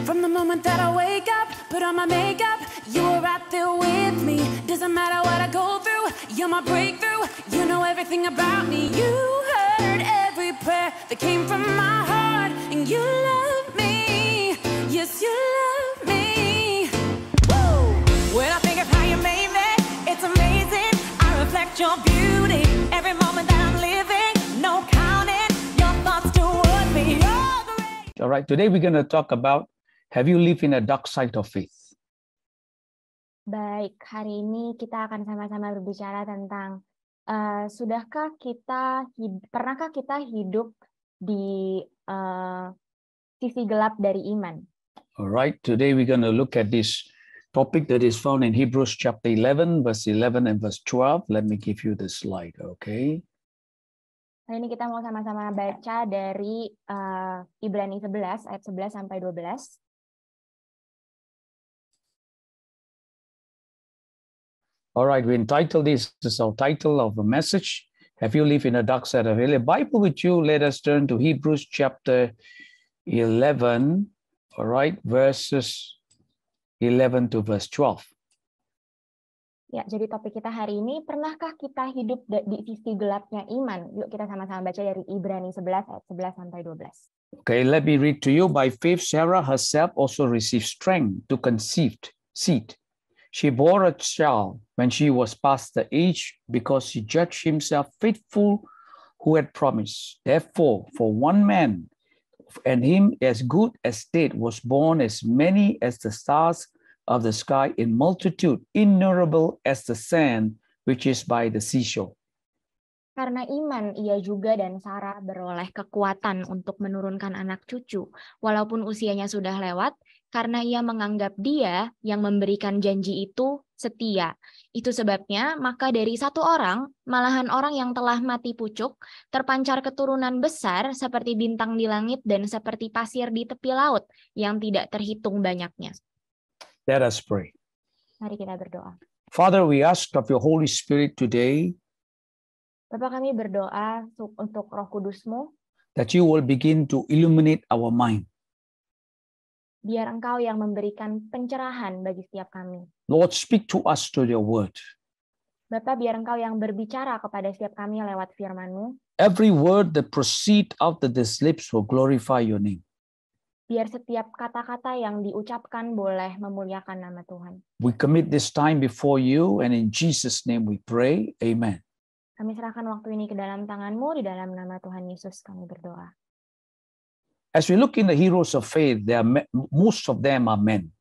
From the moment that I wake up, put on my makeup, you were right there with me. Doesn't matter what I go through, you're my breakthrough. You know everything about me. You heard every prayer that came from my heart, and you love me. Yes, you love me. Woo! When I think of how you made me, it's amazing. I reflect your beauty every moment that I'm living. No counting your thoughts toward me. You're great. All right, today we're going to talk about, have you lived in a dark side of faith? Baik, hari ini kita akan sama-sama berbicara tentang pernahkah kita hidup di sisi gelap dari iman? All right, today we're going to look at this topic that is found in Hebrews chapter 11, verse 11 and verse 12. Let me give you the slide, okay? Hari ini kita mau sama-sama baca dari Ibrani 11 ayat 11 sampai 12. All right, we entitled this is our title of the message. Have you lived in a dark side of the Bible with you? Let us turn to Hebrews chapter 11, all right, verses 11 to verse 12. Ya, jadi topik kita hari ini, pernahkah kita hidup di sisi gelapnya iman? Yuk kita sama-sama baca dari Ibrani 11 ayat 11 sampai 12. Okay, let me read to you. By faith, Sarah herself also received strength to conceive seed. She bore a child when she was past the age because she judged himself faithful who had promised. Therefore, for one man, and him as good as dead, was born as many as the stars of the sky in multitude, innumerable as the sand which is by the seashore. Karena iman, ia juga dan Sarah beroleh kekuatan untuk menurunkan anak cucu, walaupun usianya sudah lewat, karena ia menganggap Dia yang memberikan janji itu setia. Itu sebabnya, maka dari satu orang, malahan orang yang telah mati pucuk, terpancar keturunan besar seperti bintang di langit dan seperti pasir di tepi laut, yang tidak terhitung banyaknya. Let us pray. Mari kita berdoa. Father, we ask of your Holy Spirit today Bapak, kami berdoa untuk Roh Kudus-Mu, that you will begin to illuminate our mind. biar Engkau yang memberikan pencerahan bagi setiap kami. Lord, speak to us through your word. Bapak, biar Engkau yang berbicara kepada setiap kami lewat firman-Mu, Every word that proceed out of these lips will glorify your name. biar setiap kata-kata yang diucapkan boleh memuliakan nama Tuhan. We commit this time before you, and in Jesus' name we pray. Amen. Kami serahkan waktu ini ke dalam tangan-Mu, di dalam nama Tuhan Yesus kami berdoa. As we look in the heroes of faith, most of them are men.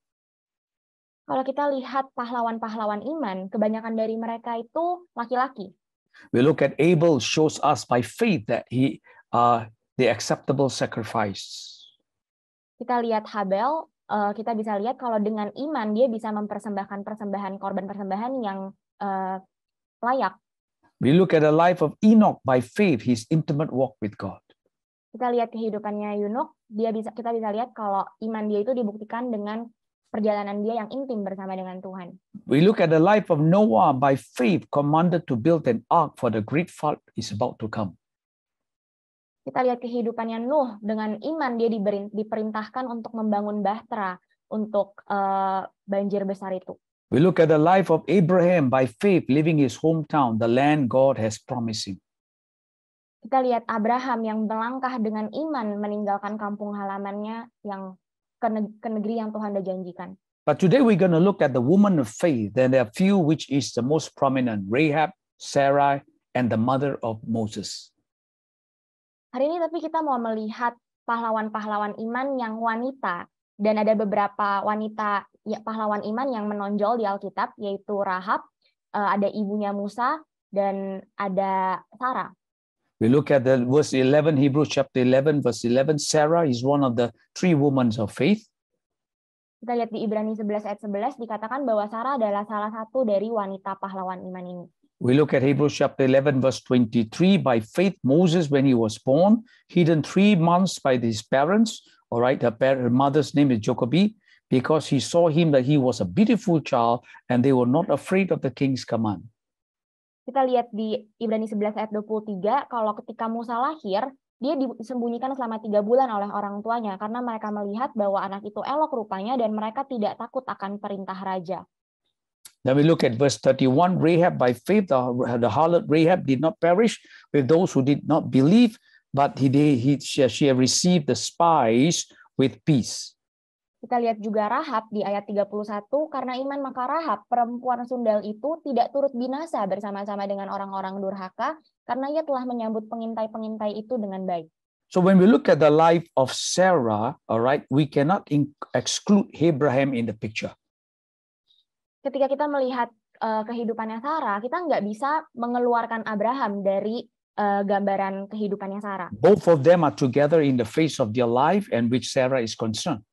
Kalau kita lihat pahlawan-pahlawan iman, kebanyakan dari mereka itu laki-laki. We look at Abel, shows us by faith that he the acceptable sacrifice. Kita lihat Habel, kita bisa lihat kalau dengan iman dia bisa mempersembahkan korban persembahan yang layak. We look at the life of Enoch by faith, his intimate walk with God. Kita lihat kehidupannya Yunus, kita bisa lihat kalau iman dia itu dibuktikan dengan perjalanan dia yang intim bersama dengan Tuhan. We look at the life of Noah by faith, commanded to build an ark for the great flood is about to come. Kita lihat kehidupannya Nuh, dengan iman dia diperintahkan untuk membangun bahtera untuk banjir besar itu. We look at the life of Abraham by faith, leaving his hometown, the land God has promised him. Kita lihat Abraham yang melangkah dengan iman meninggalkan kampung halamannya yang ke negeri yang Tuhan sudah janjikan. But today we're going to look at the woman of faith, and there are few which is the most prominent, Rahab, Sarah, and the mother of Moses. Hari ini tapi kita mau melihat pahlawan-pahlawan iman yang wanita, dan ada beberapa wanita pahlawan iman yang menonjol di Alkitab, yaitu Rahab, ada ibunya Musa, dan ada Sarah. We look at the verse 11, Hebrews chapter 11, verse 11. Sarah is one of the three women of faith. Kita lihat di Ibrani 11 ayat 11 dikatakan bahwa Sarah adalah salah satu dari wanita pahlawan iman ini. We look at Hebrews chapter 11, verse 23. By faith, Moses, when he was born, hidden 3 months by his parents. All right, her mother's name is Jochebed, because he saw him that he was a beautiful child, and they were not afraid of the king's command. Kita lihat di Ibrani 11 ayat 23, kalau ketika Musa lahir, Dia disembunyikan selama 3 bulan oleh orang tuanya karena mereka melihat bahwa anak itu elok rupanya dan mereka tidak takut akan perintah raja. Then we look at verse 31. Rahab, by faith, the harlot Rahab did not perish with those who did not believe, but she received the spies with peace. Kita lihat juga Rahab di ayat 31, karena iman maka Rahab, perempuan sundal itu tidak turut binasa bersama-sama dengan orang-orang durhaka, karena ia telah menyambut pengintai-pengintai itu dengan baik. So when we look at the life of Sarah, all right, we cannot exclude Abraham in the picture. Ketika kita melihat kehidupannya Sarah, kita nggak bisa mengeluarkan Abraham dari gambaran kehidupannya Sarah. Both of them are together in the phase of their life and which Sarah is concerned.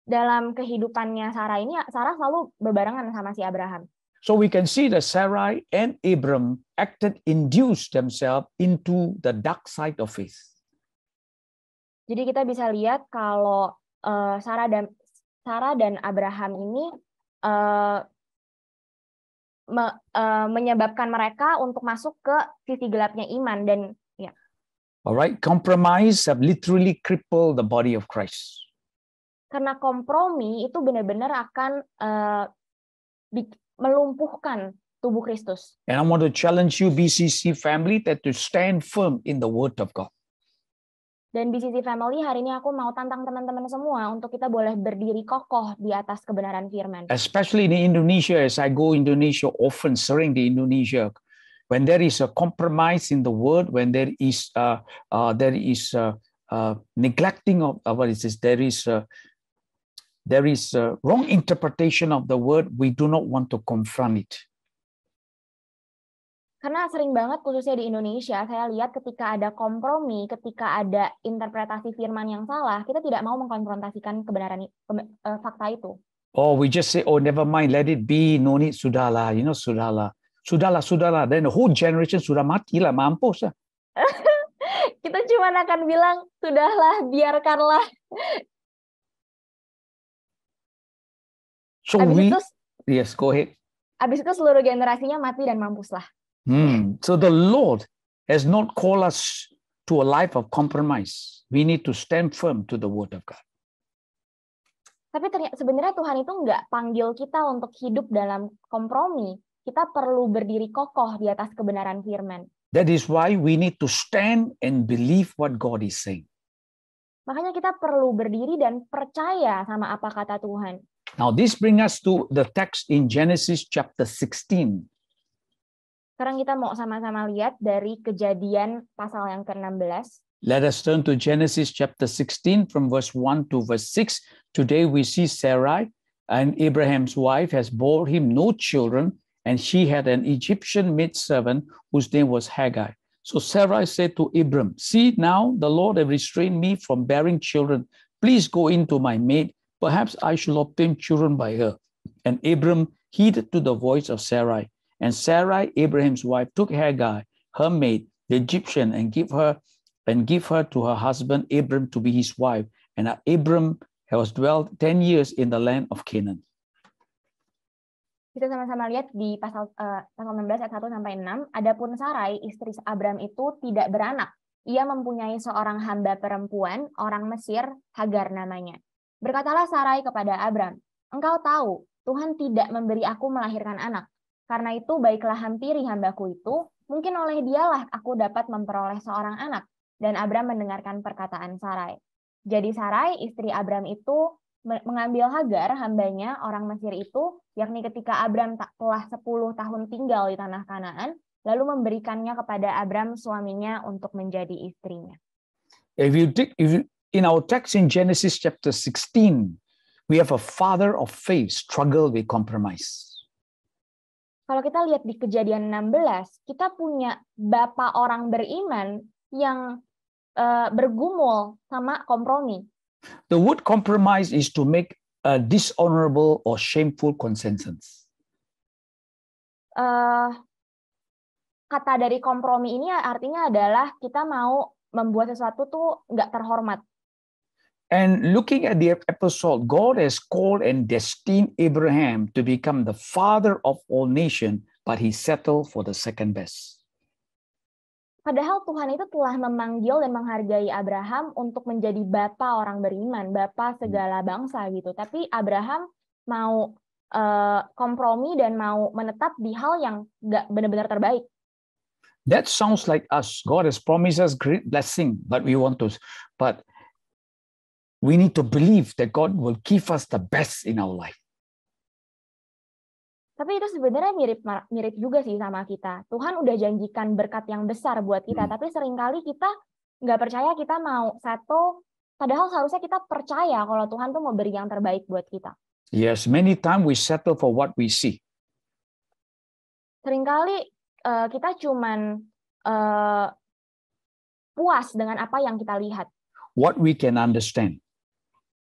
Dalam kehidupannya Sarah ini, Sarah selalu berbarengan sama si Abraham. So we can see that Sarai and Abram induced themselves into the dark side of faith. Jadi kita bisa lihat kalau Sarah dan Abraham ini menyebabkan mereka untuk masuk ke sisi gelapnya iman dan ya. Alright, compromise have literally crippled the body of Christ. Karena kompromi itu benar-benar akan melumpuhkan tubuh Kristus. And I want to challenge you, BCC family, that to stand firm in the Word of God. Dan BCC family, hari ini aku mau tantang teman-teman semua untuk kita boleh berdiri kokoh di atas kebenaran firman. Especially in Indonesia, as I go Indonesia, often sering di Indonesia, when there is a compromise in the Word, when there is neglecting of what is this, there is a wrong interpretation of the word, we do not want to confront it. Karena sering banget khususnya di Indonesia, saya lihat ketika ada kompromi, ketika ada interpretasi firman yang salah, kita tidak mau mengkonfrontasikan kebenaran fakta itu. Oh, we just say, oh, never mind, let it be, no need, sudahlah, sudahlah. Then the whole generation sudah mati lah, mampus lah. Kita cuma akan bilang, sudahlah, biarkanlah. So yes, go ahead. Abis itu seluruh generasinya mati dan mampuslah. So the Lord has not called us to a life of compromise. We need to stand firm to the Word of God. Tapi sebenarnya Tuhan itu nggak panggil kita untuk hidup dalam kompromi. Kita perlu berdiri kokoh di atas kebenaran firman. That is why we need to stand and believe what God is saying. Makanya kita perlu berdiri dan percaya sama apa kata Tuhan. Now this brings us to the text in Genesis chapter 16. Sekarang kita mau sama-sama lihat dari Kejadian pasal yang ke-16. Let us turn to Genesis chapter 16 from verse 1 to verse 6. Today we see Sarai, and Abraham's wife has bore him no children, and she had an Egyptian maidservant whose name was Hagar. So Sarai said to Abram, see, now the Lord has restrained me from bearing children. Please go into my maid. Perhaps I shall obtain children by her. And Abram heeded to the voice of Sarai. And Sarai, Abraham's wife, took Hagar, her maid, the Egyptian, and give her to her husband Abram to be his wife. And Abram has dwelt 10 years in the land of Canaan. Kita sama-sama lihat di pasal 16 ayat 1 sampai 6. Adapun Sarai, istri Abram itu tidak beranak. Ia mempunyai seorang hamba perempuan, orang Mesir, Hagar namanya. Berkatalah Sarai kepada Abram, engkau tahu, Tuhan tidak memberi aku melahirkan anak. Karena itu baiklah hampiri hambaku itu, mungkin oleh dialah aku dapat memperoleh seorang anak. Dan Abram mendengarkan perkataan Sarai. Jadi Sarai, istri Abram itu mengambil Hagar, hambanya, orang Mesir itu, yakni ketika Abram telah 10 tahun tinggal di tanah Kanaan, lalu memberikannya kepada Abram suaminya untuk menjadi istrinya. In our text in Genesis chapter 16, we have a father of faith struggle with compromise. Kalau kita lihat di Kejadian 16, kita punya bapak orang beriman yang bergumul sama kompromi. The word compromise is to make a dishonorable or shameful consensus. Kata dari kompromi ini artinya adalah kita mau membuat sesuatu tuh nggak terhormat. And looking at the episode, God has called and destined Abraham to become the father of all nations, but he settled for the second best. Padahal Tuhan itu telah memanggil dan menghargai Abraham untuk menjadi bapa orang beriman, bapa segala bangsa gitu. Tapi Abraham mau kompromi dan mau menetap di hal yang nggak benar-benar terbaik. That sounds like us. God has promised us great blessing, but we need to believe that God will give us the best in our life. Tapi itu sebenarnya mirip juga sih sama kita. Tuhan udah janjikan berkat yang besar buat kita, tapi seringkali kita nggak percaya, kita mau settle, padahal seharusnya kita percaya kalau Tuhan tuh mau beri yang terbaik buat kita. Yes, many times we settle for what we see. Seringkali kita cuman puas dengan apa yang kita lihat. What we can understand.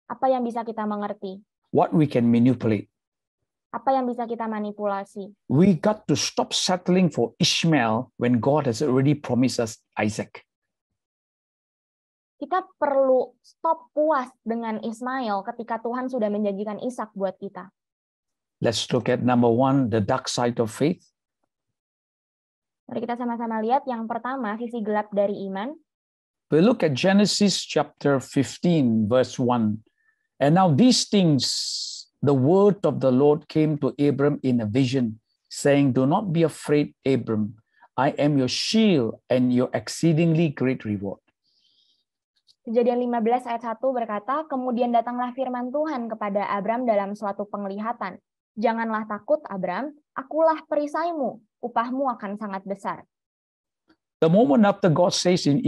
Apa yang bisa kita mengerti. What we can manipulate. Apa yang bisa kita manipulasi. We got to stop settling for Ishmael when God has already promised us Isaac. Kita perlu stop puas dengan Ismail ketika Tuhan sudah menjanjikan Ishak buat kita. Let's look at number 1, the dark side of faith. Mari kita sama-sama lihat yang pertama, sisi gelap dari iman. We look at Genesis chapter 15, verse 1. And now these things, the word of the Lord came to Abram in a vision, saying, do not be afraid, Abram. I am your shield and your exceedingly great reward. Kejadian 15 ayat 1 berkata, kemudian datanglah firman Tuhan kepada Abram dalam suatu penglihatan. Janganlah takut, Abram, akulah perisaimu, upahmu akan sangat besar. The moment after God says in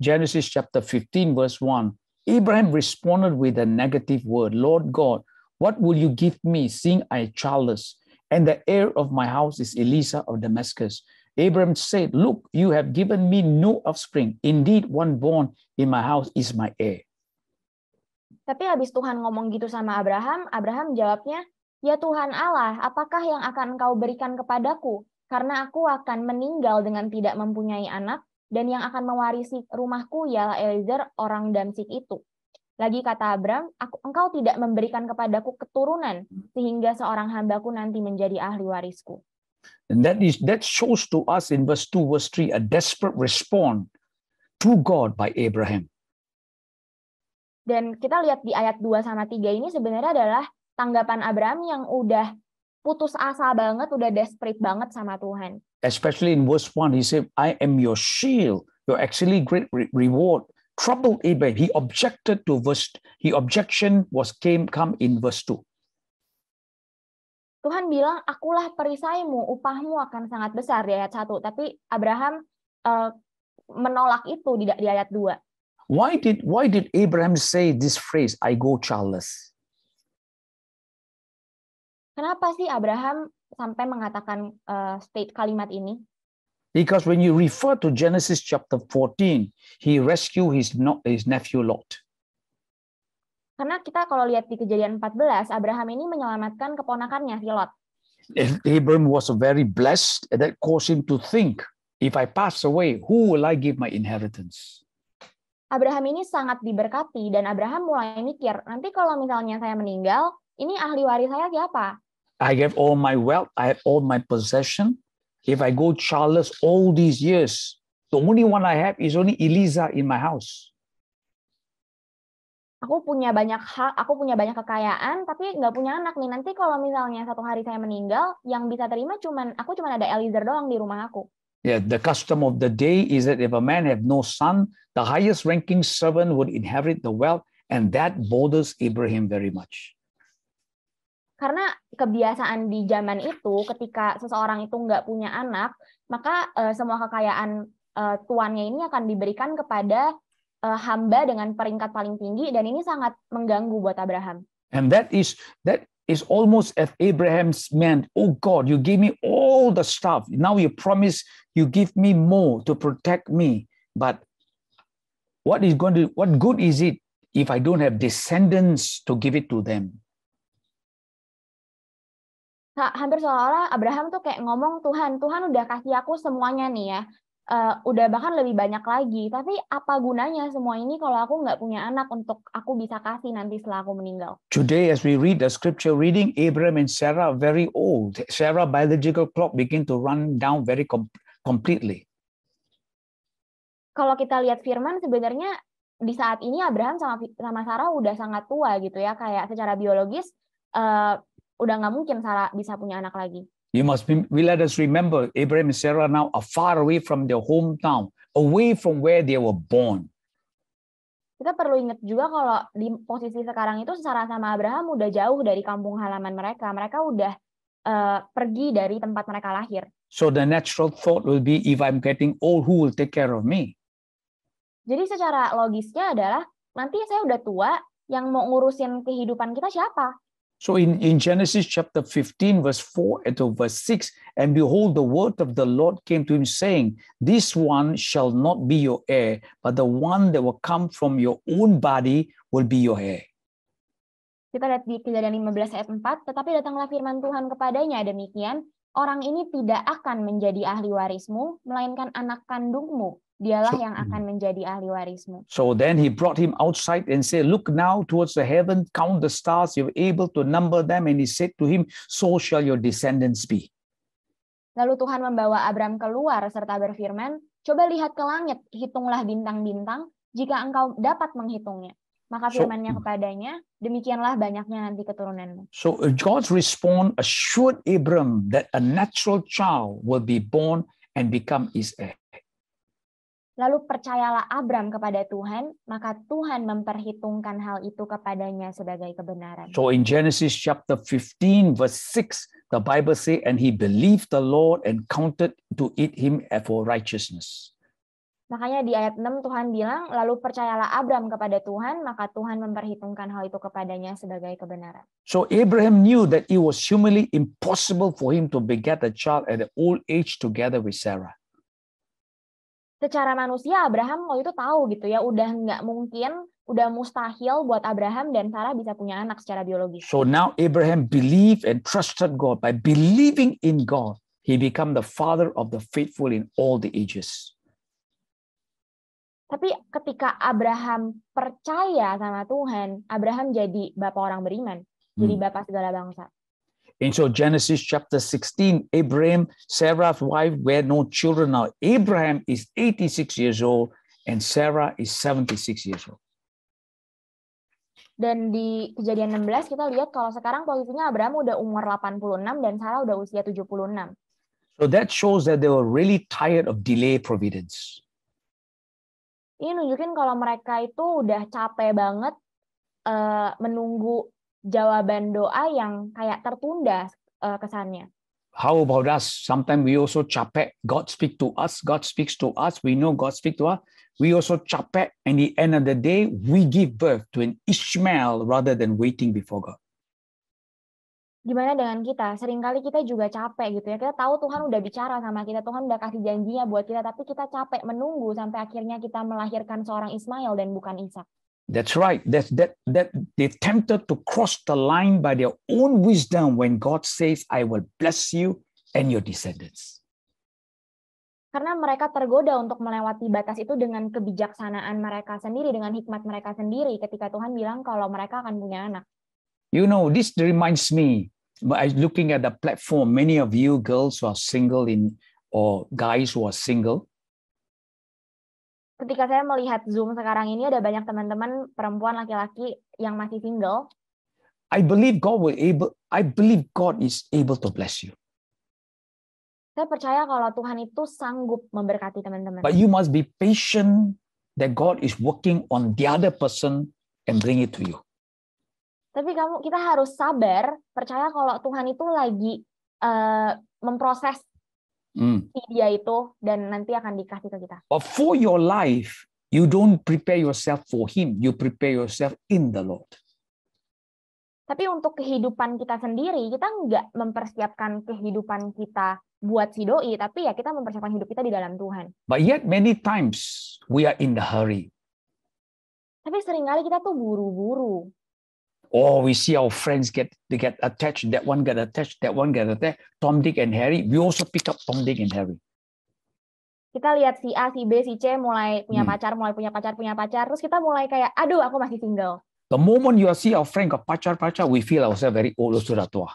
Genesis chapter 15, verse 1, Abraham responded with a negative word, Lord God, what will you give me, seeing I am childless, and the heir of my house is Eliezer of Damascus? Abraham said, look, you have given me no offspring. Indeed, one born in my house is my heir. Tapi habis Tuhan ngomong gitu sama Abraham, Abraham jawabnya, ya Tuhan Allah, apakah yang akan engkau berikan kepadaku? Karena aku akan meninggal dengan tidak mempunyai anak, dan yang akan mewarisi rumahku ialah Eliezer orang Damsik itu. Lagi kata Abram, engkau tidak memberikan kepadaku keturunan, sehingga seorang hambaku nanti menjadi ahli warisku. And that shows to us in verse 2, verse 3, a desperate response to God by Abraham. Dan kita lihat di ayat 2 sama 3 ini sebenarnya adalah tanggapan Abraham yang udah putus asa banget, udah desperate banget sama Tuhan. Especially in verse 1, he said, I am your shield, your exceedingly great reward. Troubled Abraham, he objected to objection come in verse 2. Tuhan bilang, akulah perisaimu, upahmu akan sangat besar di ayat 1. Tapi Abraham menolak itu di ayat 2. Why did Abraham say this phrase, I go childless? Kenapa sih Abraham sampai mengatakan state kalimat ini? Because when you refer to Genesis chapter 14, he rescued his nephew Lot. Karena kita kalau lihat di Kejadian 14, Abraham ini menyelamatkan keponakannya, si Lot. Abraham was very blessed, and that caused him to think, if I pass away, who will I give my inheritance? Abraham ini sangat diberkati, dan Abraham mulai mikir, nanti kalau misalnya saya meninggal, ini ahli waris saya siapa? I have all my wealth, I have all my possession. If I go childless all these years, the only one I have is only Eliezer in my house. Aku punya banyak hak, aku punya banyak kekayaan, tapi nggak punya anak nih. Nanti kalau misalnya satu hari saya meninggal, yang bisa terima aku cuma ada Eliezer doang di rumah aku. Yeah, the custom of the day is that if a man have no son, the highest ranking servant would inherit the wealth, and that bothers Abraham very much. Karena kebiasaan di zaman itu, ketika seseorang itu nggak punya anak, maka semua kekayaan tuannya ini akan diberikan kepada hamba dengan peringkat paling tinggi, dan ini sangat mengganggu buat Abraham. And that is almost as Abraham's meant, oh God, you gave me all the stuff. Now you promise you give me more to protect me. But what good is it if I don't have descendants to give it to them? Hampir seolah-olah Abraham tuh kayak ngomong, Tuhan udah kasih aku semuanya nih ya. Udah bahkan lebih banyak lagi, tapi apa gunanya semua ini kalau aku nggak punya anak untuk aku bisa kasih nanti setelah aku meninggal. Today as we read the scripture reading, Abraham and Sarah are very old. Sarah's biological clock begin to run down very completely. Kalau kita lihat firman, sebenarnya di saat ini Abraham sama Sarah udah sangat tua gitu ya, kayak secara biologis udah nggak mungkin Sarah bisa punya anak lagi. We let us remember Abraham and Sarah now are far away from their hometown, away from where they were born. Kita perlu ingat juga kalau di posisi sekarang itu Sarah sama Abraham udah jauh dari kampung halaman mereka. Mereka udah pergi dari tempat mereka lahir. So the natural thought will be, if I'm getting old, who will take care of me? Jadi secara logisnya adalah, nanti saya udah tua, yang mau ngurusin kehidupan kita siapa? So in Genesis chapter 15, verse 4 to verse 6, and behold, the word of the Lord came to him, saying, this one shall not be your heir, but the one that will come from your own body will be your heir. Kita lihat di Kejadian 15 ayat 4, tetapi datanglah firman Tuhan kepadanya, demikian, orang ini tidak akan menjadi ahli warismu, melainkan anak kandungmu. Dialah yang akan menjadi ahli warismu. So then he brought him outside and said, look now towards the heaven, count the stars, you're able to number them. And he said to him, so shall your descendants be. Lalu Tuhan membawa Abram keluar serta berfirman, coba lihat ke langit, hitunglah bintang-bintang, jika engkau dapat menghitungnya. Maka firman-Nya kepadanya, demikianlah banyaknya nanti keturunanmu. So God's response assured Abram that a natural child will be born and become his heir. Lalu percayalah Abram kepada Tuhan, maka Tuhan memperhitungkan hal itu kepadanya sebagai kebenaran. So in Genesis chapter 15 verse 6, the Bible says, and he believed the Lord and counted to it him for righteousness. Makanya di ayat 6 Tuhan bilang, lalu percayalah Abram kepada Tuhan, maka Tuhan memperhitungkan hal itu kepadanya sebagai kebenaran. So Abraham knew that it was humanly impossible for him to beget a child at an old age together with Sarah. Secara manusia Abraham waktu itu tahu gitu ya, udah nggak mungkin, udah mustahil buat Abraham dan Sarah bisa punya anak secara biologis. So now Abraham believed and trusted God. By believing in God, he became the father of the faithful in all the ages. Tapi ketika Abraham percaya sama Tuhan, Abraham jadi bapak orang beriman, jadi bapak segala bangsa. And so Genesis chapter 16, Abraham, Sarah's wife, were no children now. Abraham is 86 years old and Sarah is 76 years old. Dan di Kejadian 16 kita lihat kalau sekarang posisinya Abraham udah umur 86 dan Sarah udah usia 76. So that shows that they were really tired of delay providence. Ini nunjukin kalau mereka itu udah capek banget menunggu jawaban doa yang kayak tertunda kesannya. How about us? Sometimes we also capek. God speaks to us. God speaks to us. We know God speaks to us. We also capek. And at the end of the day, we give birth to an Ishmael rather than waiting before God. Gimana dengan kita? Seringkali kita juga capek gitu ya. Kita tahu Tuhan udah bicara sama kita. Tuhan udah kasih janjinya buat kita. Tapi kita capek menunggu sampai akhirnya kita melahirkan seorang Ismail dan bukan Ishak. That's right. That they tempted to cross the line by their own wisdom when God says, I will bless you and your descendants. Karena mereka tergoda untuk melewati batas itu dengan kebijaksanaan mereka sendiri, dengan hikmat mereka sendiri ketika Tuhan bilang kalau mereka akan punya anak. You know, this reminds me, by looking at the platform, many of you girls who are single or guys who are single, ketika saya melihat Zoom sekarang ini ada banyak teman-teman perempuan laki-laki yang masih single. I believe God is able to bless you. Saya percaya kalau Tuhan itu sanggup memberkati teman-teman. But you must be patient that God is working on the other person and bring it to you. Tapi kita harus sabar, percaya kalau Tuhan itu lagi memproses dia itu dan nanti akan dikasih ke kita. But for your life, you don't prepare yourself for Him. You prepare yourself in the Lord. Tapi untuk kehidupan kita sendiri, kita nggak mempersiapkan kehidupan kita buat si doi, tapi ya kita mempersiapkan hidup kita di dalam Tuhan. But yet many times we are in the hurry. Tapi seringkali kita tuh buru-buru. Or we see our friends get attached, that one get attached, that one get attached, Tom, Dick, and Harry. We also pick up Tom, Dick, and Harry. Kita lihat si A, si B, si C mulai punya pacar, terus kita mulai kayak, aduh aku masih single. The moment you see our friend got pacar, we feel ourselves very old, sudah tua.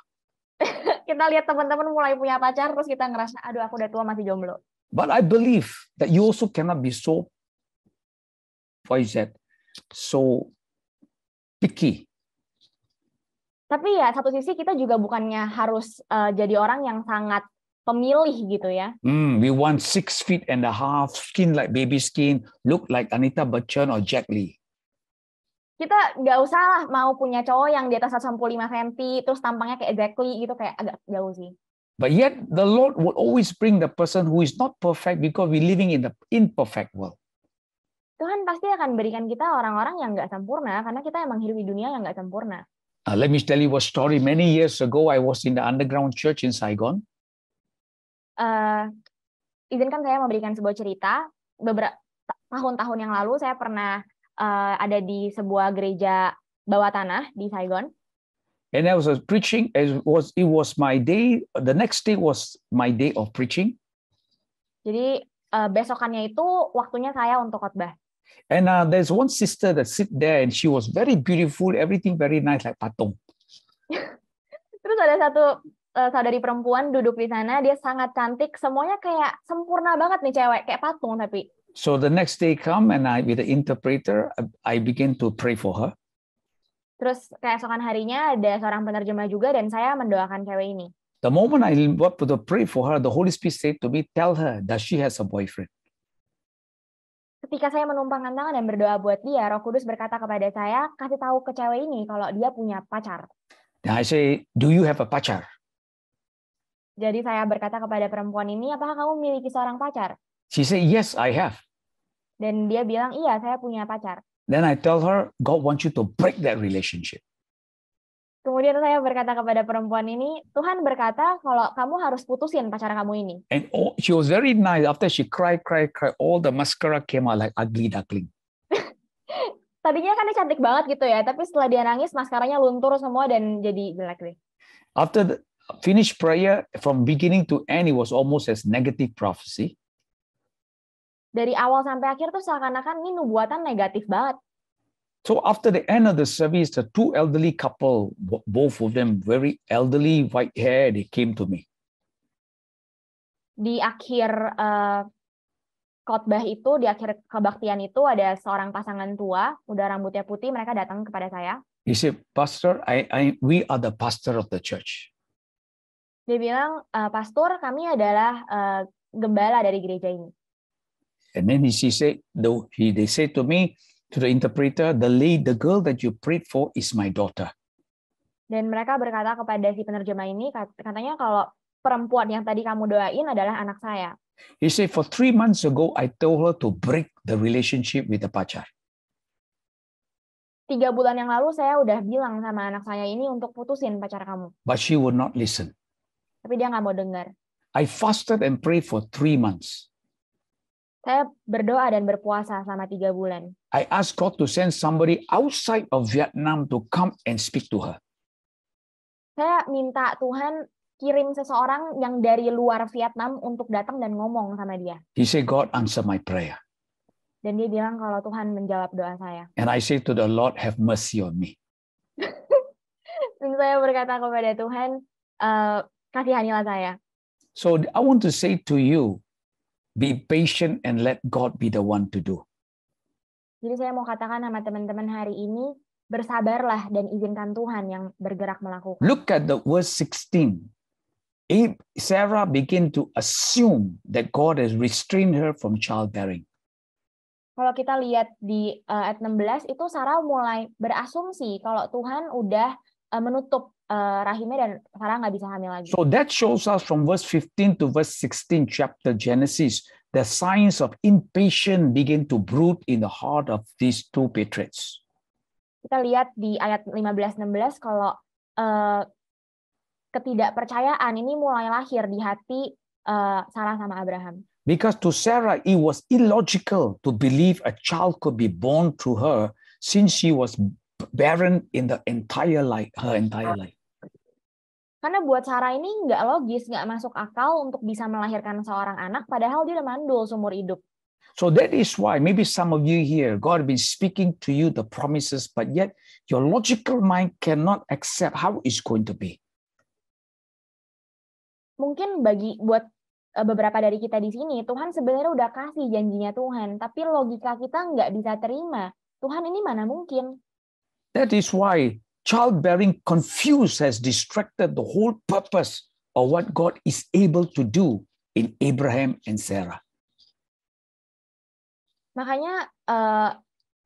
Kita lihat teman-teman mulai punya pacar, terus kita ngerasa, aduh aku udah tua masih jomblo. But I believe that you also cannot be so why is that so picky? Tapi ya satu sisi kita juga bukannya harus jadi orang yang sangat pemilih gitu ya. We want 6'1.5", skin like baby skin, look like Anita Bachchan or Jack Lee. Kita nggak usah lah mau punya cowok yang di atas 165 cm, terus tampangnya kayak Jack Lee gitu, kayak agak jauh sih. But yet the Lord would always bring the person who is not perfect because we're living in the imperfect world. Tuhan pasti akan berikan kita orang-orang yang nggak sempurna, karena kita emang hidup di dunia yang nggak sempurna. Let me tell you a story. Many years ago, I was in the underground church in Saigon. Izinkan saya memberikan sebuah cerita. Beberapa tahun-tahun yang lalu saya pernah ada di sebuah gereja bawah tanah di Saigon. And I was preaching. It was my day. The next day was my day of preaching. Jadi besokannya itu waktunya saya untuk khotbah. And there's one sister that sit there, and she was very beautiful, everything very nice, like patung. Terus ada satu saudari perempuan duduk di sana, dia sangat cantik, semuanya kayak sempurna banget nih cewek, kayak patung tapi. So the next day come, and with the interpreter, I begin to pray for her. Terus keesokan harinya ada seorang penerjemah juga, dan saya mendoakan cewek ini. The moment I went to pray for her, the Holy Spirit said to me, "Tell her that she has a boyfriend." Ketika saya menumpangkan tangan dan berdoa buat dia, Roh Kudus berkata kepada saya, kasih tahu ke cewek ini kalau dia punya pacar. Then I say, "Do you have a pacar?" Jadi saya berkata kepada perempuan ini, apakah kamu memiliki seorang pacar? She said, "Yes, I have." Dan dia bilang, iya, saya punya pacar. Then I tell her, God wants you to break that relationship. Kemudian saya berkata kepada perempuan ini, Tuhan berkata kalau kamu harus putusin pacar kamu ini. And she was very nice. After she cried, all the mascara came out like ugly duckling. Tadinya kan dia cantik banget gitu ya, tapi setelah dia nangis, maskaranya luntur semua dan jadi jelek deh. After the finished prayer, from beginning to end, it was almost as negative prophecy. Dari awal sampai akhir tuh seakan-akan ini nubuatan negatif banget. So after the end of the service, the two elderly couple, both of them very elderly, white hair, they came to me. Di akhir khotbah itu, di akhir kebaktian itu ada seorang pasangan tua, udah rambutnya putih, mereka datang kepada saya. He said, "Pastor, we are the pastor of the church." Dia bilang, Pastor, kami adalah gembala dari gereja ini. And then they said to me, to the interpreter, the girl that you prayed for is my daughter. Dan mereka berkata kepada si penerjemah ini, katanya kalau perempuan yang tadi kamu doain adalah anak saya. He said, for 3 months ago, I told her to break the relationship with the pacar. 3 bulan yang lalu saya udah bilang sama anak saya ini untuk putusin pacar kamu. But she would not listen. Tapi dia nggak mau dengar. I fasted and prayed for 3 months. Saya berdoa dan berpuasa selama 3 bulan. I asked God to send somebody outside of Vietnam to come and speak to her. Saya minta Tuhan kirim seseorang yang dari luar Vietnam untuk datang dan ngomong sama dia. He said, God answer my prayer. Dan dia bilang kalau Tuhan menjawab doa saya. And I say to the Lord, have mercy on me. Dan saya berkata kepada Tuhan, kasihanilah saya. So I want to say to you, be patient and let God be the one to do. Jadi saya mau katakan sama teman-teman hari ini, bersabarlah dan izinkan Tuhan yang bergerak melakukan. Look at the verse 16. Sarah began to assume that God has restrained her from childbearing. Kalau kita lihat di ayat 16, itu Sarah mulai berasumsi kalau Tuhan udah menutup rahimnya dan Sarah nggak bisa hamil lagi. So that shows us from verse 15 to verse 16 chapter Genesis, the signs of impatience begin to brood in the heart of these two patriarchs. Kita lihat di ayat 15-16 kalau ketidakpercayaan ini mulai lahir di hati Sarah sama Abraham. Because to Sarah, it was illogical to believe a child could be born through her since she was barren in her entire life. Karena buat Sarah ini nggak logis, nggak masuk akal untuk bisa melahirkan seorang anak, padahal dia udah mandul seumur hidup. So that is why maybe some of you here, God has been speaking to you the promises, but yet your logical mind cannot accept how it's going to be. Mungkin buat beberapa dari kita di sini, Tuhan sebenarnya udah kasih janjinya Tuhan, tapi logika kita nggak bisa terima. Tuhan, ini mana mungkin? That is why childbearing confused has distracted the whole purpose of what God is able to do in Abraham and Sarah. Makanya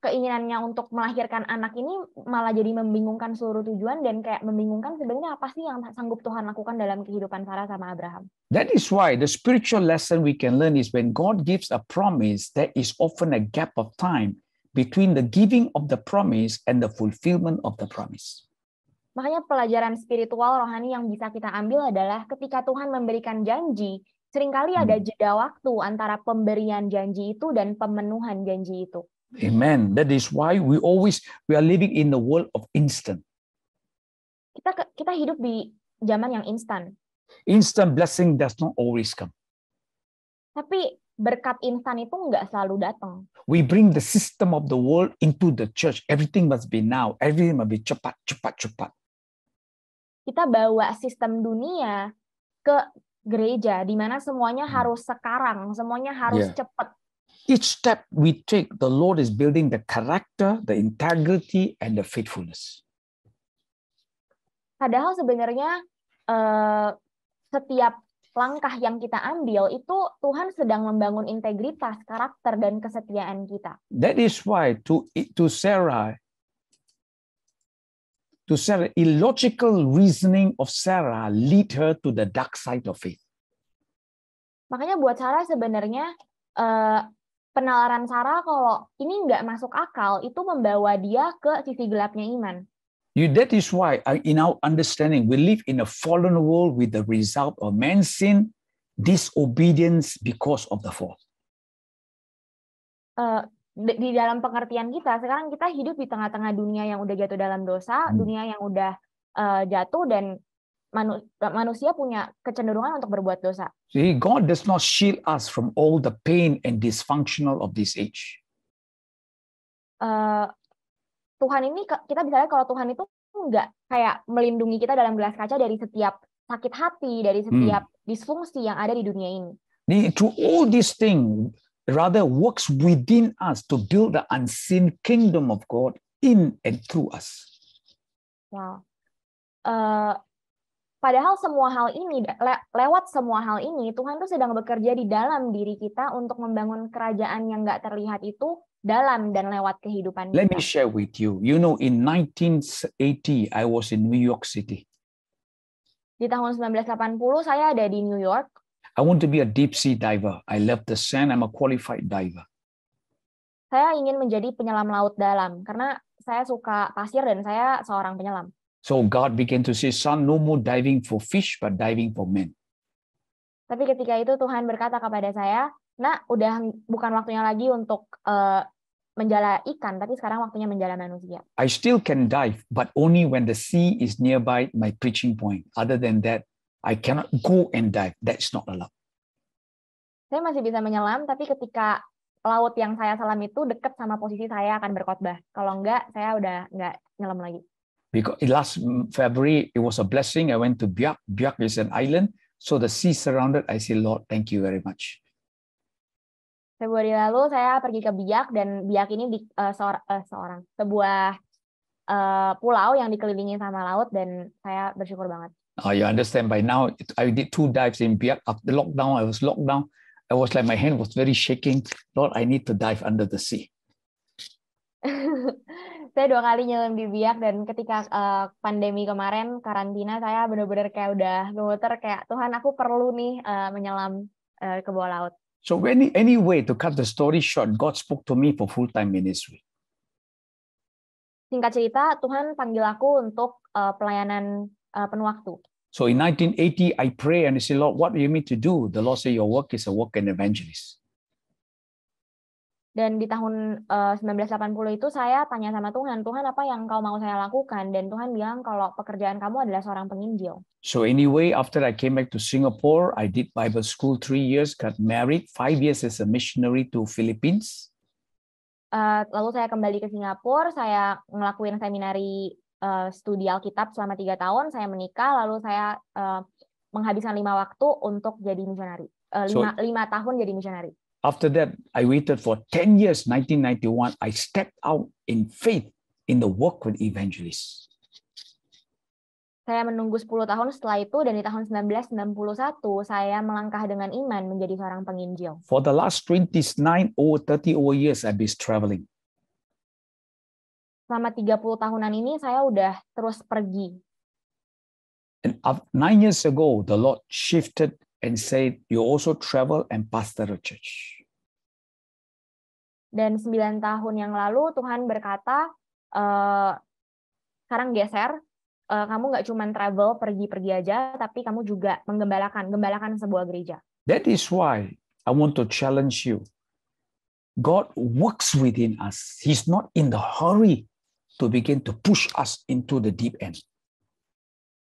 keinginannya untuk melahirkan anak ini malah jadi membingungkan seluruh tujuan dan kayak membingungkan sebenarnya apa sih yang sanggup Tuhan lakukan dalam kehidupan Sarah sama Abraham. That is why the spiritual lesson we can learn is when God gives a promise, there is often a gap of time between the giving of the promise and the fulfillment of the promise. Makanya pelajaran spiritual rohani yang bisa kita ambil adalah ketika Tuhan memberikan janji, seringkali ada jeda waktu antara pemberian janji itu dan pemenuhan janji itu. Amen. That is why we are living in the world of instant. Kita hidup di zaman yang instan. Instant blessing does not always come. Tapi berkat instan itu nggak selalu datang. We bring the system of the world into the church. Everything must be now. Everything must be cepat. Kita bawa sistem dunia ke gereja, di mana semuanya harus sekarang, semuanya harus cepat. Each step we take, the Lord is building the character, the integrity, and the faithfulness. Padahal sebenarnya setiap langkah yang kita ambil itu Tuhan sedang membangun integritas, karakter, dan kesetiaan kita. That is why to Sarah, illogical reasoning of Sarah lead her to the dark side of faith. Makanya buat Sarah sebenarnya penalaran Sarah kalau ini nggak masuk akal itu membawa dia ke sisi gelapnya iman. That is why in our understanding we live in a fallen world with the result of man's sin, disobedience because of the fall. Di dalam pengertian kita sekarang kita hidup di tengah-tengah dunia yang udah jatuh dalam dosa, dunia yang udah jatuh dan manusia punya kecenderungan untuk berbuat dosa. See, God does not shield us from all the pain and dysfunctional of this age. Tuhan ini kita bisa lihat kalau Tuhan itu nggak kayak melindungi kita dalam gelas kaca dari setiap sakit hati, dari setiap disfungsi yang ada di dunia ini. To all these things rather works within us to build the unseen kingdom of God in and through us. Wow. Padahal semua hal ini, lewat semua hal ini, Tuhan tuh sedang bekerja di dalam diri kita untuk membangun kerajaan yang nggak terlihat itu dalam dan lewat kehidupan kita. Let me share with you. You know, in 1980, I was in New York City. Di tahun 1980, saya ada di New York. I want to be a deep sea diver. I love the sand. I'm a qualified diver. Saya ingin menjadi penyelam laut dalam, karena saya suka pasir dan saya seorang penyelam. So God began to say, son, no more diving for fish, but diving for men. Tapi ketika itu Tuhan berkata kepada saya, nak, udah bukan waktunya lagi untuk menjala ikan, tapi sekarang waktunya menjala manusia. I still can dive, but only when the sea is nearby my preaching point. Other than that, I cannot go and dive. That's not allowed. Saya masih bisa menyelam, tapi ketika laut yang saya selam itu dekat sama posisi saya akan berkhotbah. Kalau enggak, saya udah enggak nyelam lagi. Because last February, it was a blessing. I went to Biak. Biak is an island. So the sea surrounded. I say, Lord, thank you very much. Februari lalu saya pergi ke Biak, dan Biak ini di sebuah pulau yang dikelilingi sama laut, dan saya bersyukur banget. You understand by now, I did 2 dives in Biak. After lockdown, I was locked down. I was like, my hand was very shaking. Lord, I need to dive under the sea. Saya 2 kali nyelam di Biak, dan ketika pandemi kemarin, karantina, saya benar-benar kayak udah gemeter, kayak Tuhan, aku perlu nih menyelam ke bawah laut. So anyway, to cut the story short, God spoke to me for full-time ministry. Singkat cerita, Tuhan panggil aku untuk pelayanan penuh waktu. So in 1980, I pray and I say, Lord, what do you mean to do? The Lord said, your work is a work an evangelist. Dan di tahun 1980 itu saya tanya sama Tuhan, Tuhan, apa yang Kau mau saya lakukan? Dan Tuhan bilang kalau pekerjaan kamu adalah seorang penginjil. So anyway, after I came back to Singapore, I did Bible school 3 years, got married, 5 years as a missionary to Philippines. Lalu saya kembali ke Singapura, saya ngelakuin seminari studi Alkitab selama 3 tahun, saya menikah, lalu saya menghabiskan 5 waktu untuk jadi misionari. lima tahun jadi misionari. After that, I waited for 10 years. 1991, I stepped out in faith in the work with evangelists. Saya menunggu 10 tahun setelah itu, dan di tahun 1991 saya melangkah dengan iman menjadi seorang penginjil. For the last 29 or 30 years, I've been traveling. Selama 30 tahunan ini saya udah terus pergi. And 9 years ago, the Lord shifted and said, you also travel and pastor a church. Dan 9 tahun yang lalu Tuhan berkata, sekarang geser, kamu nggak cuma travel, pergi-pergi aja, tapi kamu juga menggembalakan sebuah gereja. That is why I want to challenge you. God works within us. He's not in the hurry to begin to push us into the deep end.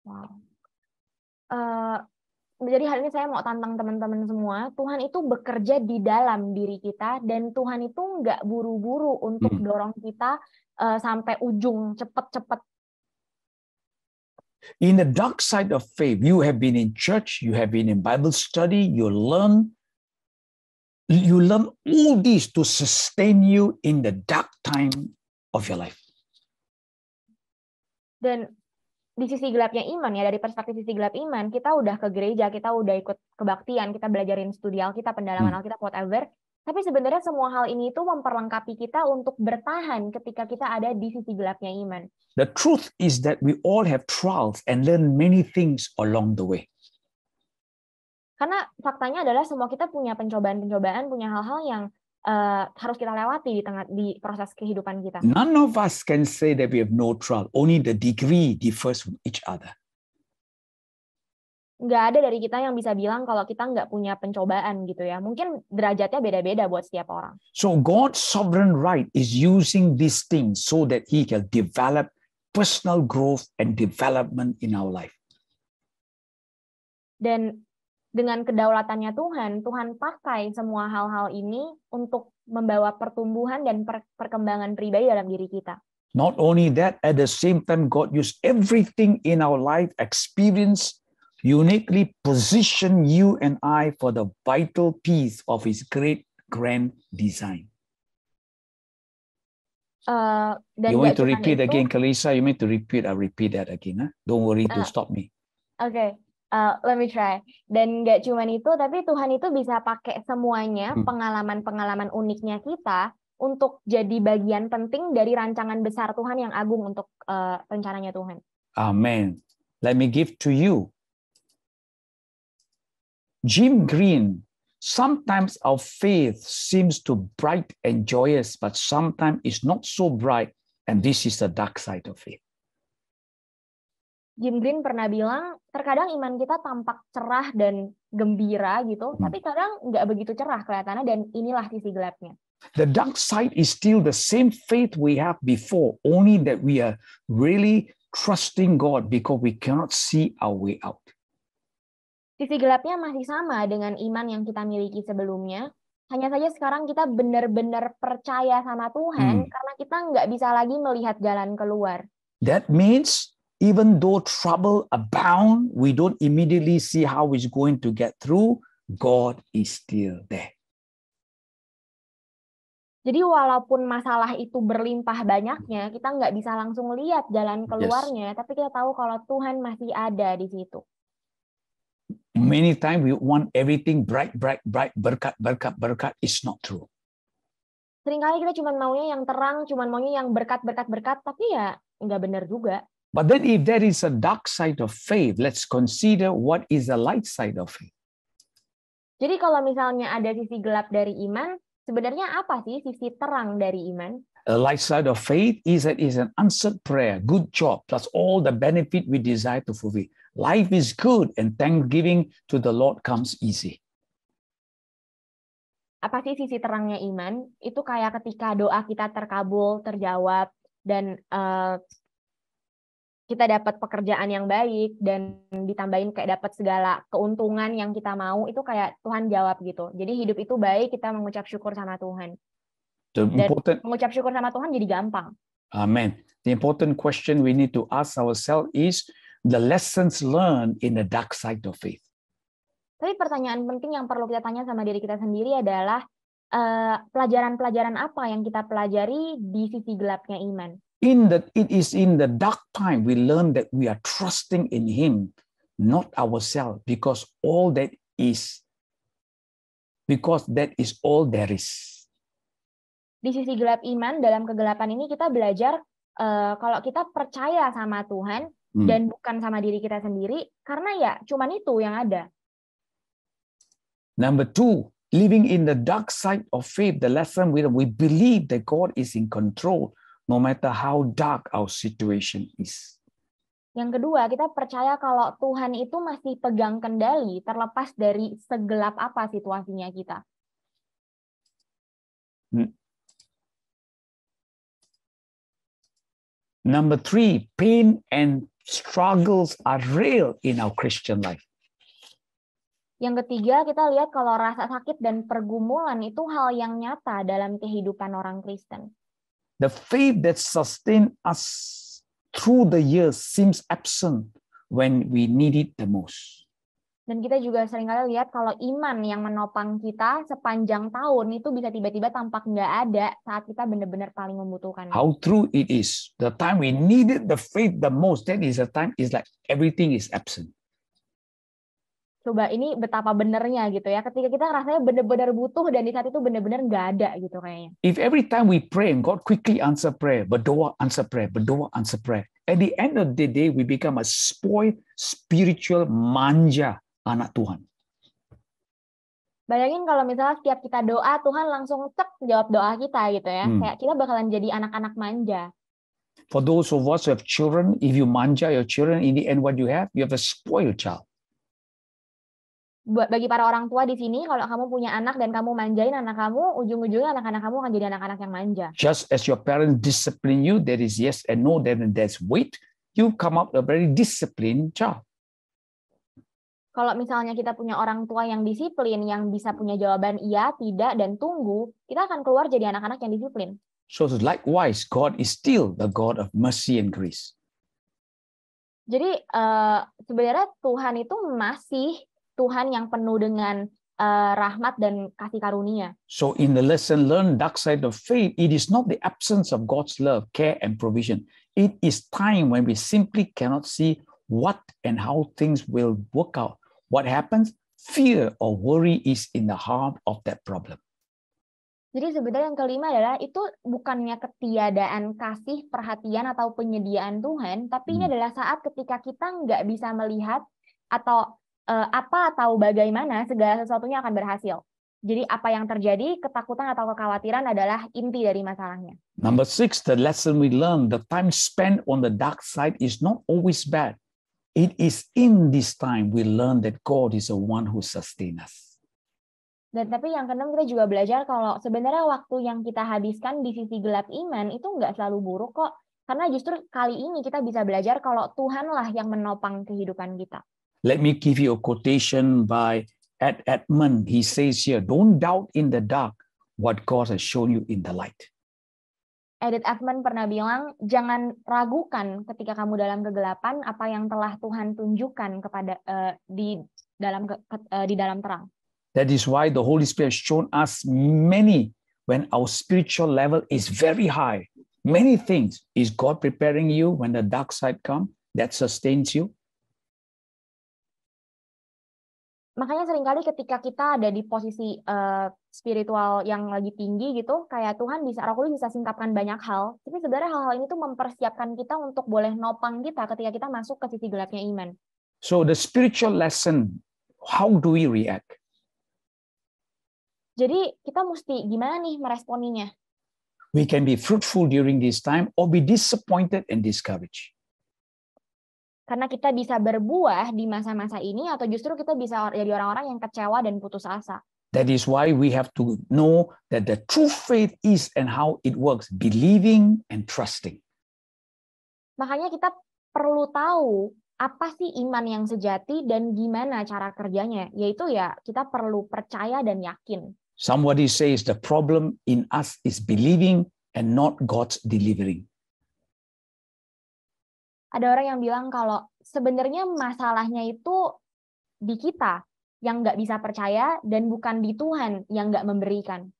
Wow. Jadi hari ini saya mau tantang teman-teman semua, Tuhan itu bekerja di dalam diri kita, dan Tuhan itu nggak buru-buru untuk dorong kita sampai ujung cepet-cepet. In the dark side of faith, you have been in church, you have been in Bible study, you learn all these to sustain you in the dark time of your life. Dan di sisi gelapnya iman, ya, dari perspektif sisi gelap iman, kita udah ke gereja, kita udah ikut kebaktian, kita belajarin studi Alkitab, pendalaman Alkitab, whatever. Tapi sebenarnya semua hal ini itu memperlengkapi kita untuk bertahan ketika kita ada di sisi gelapnya iman. The truth is that we all have trials and learn many things along the way. Karena faktanya adalah semua kita punya pencobaan-pencobaan, punya hal-hal yang harus kita lewati di proses kehidupan kita. None of us can say that we have no trial. Only the degree differs from each other. Nggak ada dari kita yang bisa bilang kalau kita nggak punya pencobaan gitu ya. Mungkin derajatnya beda-beda buat setiap orang. So God's sovereign right is using these things so that He can develop personal growth and development in our life. Dan dengan kedaulatannya Tuhan, Tuhan pakai semua hal-hal ini untuk membawa pertumbuhan dan perkembangan pribadi dalam diri kita. Not only that, at the same time, God used everything in our life, experience, uniquely position you and I for the vital piece of His great grand design. Dan you want to repeat again, Kalisa? You want to repeat? I'll repeat that again. Huh? Don't worry to stop me. Okay. Let me try. Dan nggak cuma itu, tapi Tuhan itu bisa pakai semuanya, pengalaman-pengalaman uniknya kita untuk jadi bagian penting dari rancangan besar Tuhan yang agung untuk rencananya Tuhan. Amen. Let me give to you Jim Green. Sometimes our faith seems to bright and joyous, but sometimes it's not so bright, and this is the dark side of faith. Jim Green pernah bilang, terkadang iman kita tampak cerah dan gembira gitu, tapi kadang nggak begitu cerah kelihatannya, dan inilah sisi gelapnya. The dark side is still the same faith we have before, only that we are really trusting God because we cannot see our way out. Sisi gelapnya masih sama dengan iman yang kita miliki sebelumnya, hanya saja sekarang kita benar-benar percaya sama Tuhan karena kita nggak bisa lagi melihat jalan keluar. That means even though trouble abound, we don't immediately see how it's going to get through. God is still there. Jadi walaupun masalah itu berlimpah banyaknya, kita nggak bisa langsung lihat jalan keluarnya, tapi kita tahu kalau Tuhan masih ada di situ. Many times we want everything bright, berkat. It's not true. Seringkali kita cuma maunya yang terang, cuma maunya yang berkat, tapi ya nggak benar juga. But then if there is a dark side of faith, let's consider what is the light side of faith. Jadi kalau misalnya ada sisi gelap dari iman, sebenarnya apa sih sisi terang dari iman? The light side of faith is an answered prayer, good job, plus all the benefit we desire to fulfill. Life is good and thanksgiving to the Lord comes easy. Apa sih sisi terangnya iman? Itu kayak ketika doa kita terkabul, terjawab, dan kita dapat pekerjaan yang baik dan ditambahin kayak dapat segala keuntungan yang kita mau, itu kayak Tuhan jawab gitu. Jadi hidup itu baik, kita mengucap syukur sama Tuhan. Dan mengucap syukur sama Tuhan jadi gampang. Amen. The important question we need to ask ourselves is the lessons learned in the dark side of faith. Tapi pertanyaan penting yang perlu kita tanya sama diri kita sendiri adalah pelajaran-pelajaran apa yang kita pelajari di sisi gelapnya iman. It is in the dark time we learn that we are trusting in Him, not ourselves, because that is all there is. Di sisi gelap iman, dalam kegelapan ini kita belajar kalau kita percaya sama Tuhan dan bukan sama diri kita sendiri, karena ya cuman itu yang ada. Number 2, living in the dark side of faith, the lesson we believe that God is in control, no matter how dark our situation is. Yang kedua, kita percaya kalau Tuhan itu masih pegang kendali, terlepas dari segelap apa situasinya kita. Number 3, pain and struggles are real in our Christian life. Yang ketiga, kita lihat kalau rasa sakit dan pergumulan itu hal yang nyata dalam kehidupan orang Kristen. The faith that sustains us through the years seems absent when we need it the most. Dan kita juga seringkali lihat kalau iman yang menopang kita sepanjang tahun itu bisa tiba-tiba tampak nggak ada saat kita benar-benar paling membutuhkan. How true it is. The time we needed the faith the most, that is the time is like everything is absent. Coba ini betapa benernya gitu ya. Ketika kita rasanya benar-benar butuh dan di saat itu benar-benar nggak ada gitu kayaknya. If every time we pray and God quickly answer prayer, berdoa answer prayer, berdoa answer prayer, at the end of the day we become a spoiled spiritual manja anak Tuhan. Bayangin kalau misalnya setiap kita doa Tuhan langsung cek jawab doa kita gitu ya. Kayak kita bakalan jadi anak-anak manja. For those of us who have children, if you manja your children, in the end what you have a spoiled child. Bagi para orang tua di sini, kalau kamu punya anak dan kamu manjain anak kamu, ujung-ujungnya anak-anak kamu akan jadi anak-anak yang manja. Just as your parents discipline you, there is yes and no, then there's wait, you come up a very disciplined child. Kalau misalnya kita punya orang tua yang disiplin, yang bisa punya jawaban iya, tidak, dan tunggu, kita akan keluar jadi anak-anak yang disiplin. So likewise, God is still the God of mercy and grace. Jadi sebenarnya Tuhan itu masih Tuhan yang penuh dengan rahmat dan kasih karunia. So in the lesson learned, dark side of faith, it is not the absence of God's love, care, and provision. It is time when we simply cannot see what and how things will work out. What happens? Fear or worry is in the heart of that problem. Jadi sebenarnya yang kelima adalah itu bukannya ketiadaan kasih, perhatian, atau penyediaan Tuhan, tapi ini adalah saat ketika kita nggak bisa melihat atau apa atau bagaimana segala sesuatunya akan berhasil. Jadi apa yang terjadi, ketakutan atau kekhawatiran adalah inti dari masalahnya. Number 6, the lesson we learn, the time spent on the dark side is not always bad. It is in this time we learn that God is the one who sustains us. Dan tapi yang keenam kita juga belajar kalau sebenarnya waktu yang kita habiskan di sisi gelap iman itu nggak selalu buruk kok. Karena justru kali ini kita bisa belajar kalau Tuhanlah yang menopang kehidupan kita. Let me give you a quotation by Ed Edmund. He says here, don't doubt in the dark what God has shown you in the light. Edith Edmond pernah bilang, jangan ragukan ketika kamu dalam kegelapan apa yang telah Tuhan tunjukkan kepada di dalam terang. That is why the Holy Spirit has shown us many when our spiritual level is very high. Many things. Is God preparing you when the dark side comes that sustains you? Makanya seringkali ketika kita ada di posisi spiritual yang lagi tinggi gitu, kayak Tuhan bisa, Roh Kudus bisa singkapkan banyak hal, tapi sebenarnya hal-hal ini tuh mempersiapkan kita untuk boleh nopang kita ketika kita masuk ke sisi gelapnya iman. So the spiritual lesson, how do we react? Jadi kita mesti gimana nih meresponinya? We can be fruitful during this time or be disappointed and discouraged. Karena kita bisa berbuah di masa-masa ini atau justru kita bisa jadi orang-orang yang kecewa dan putus asa. That is why we have to know that the true faith is and how it works, believing and trusting. Makanya kita perlu tahu apa sih iman yang sejati dan gimana cara kerjanya, yaitu ya kita perlu percaya dan yakin. Somebody says the problem in us is believing and not God's delivering. Ada orang yang bilang kalau sebenarnya masalahnya itu di kita, yang nggak bisa percaya dan bukan di Tuhan yang nggak memberikan.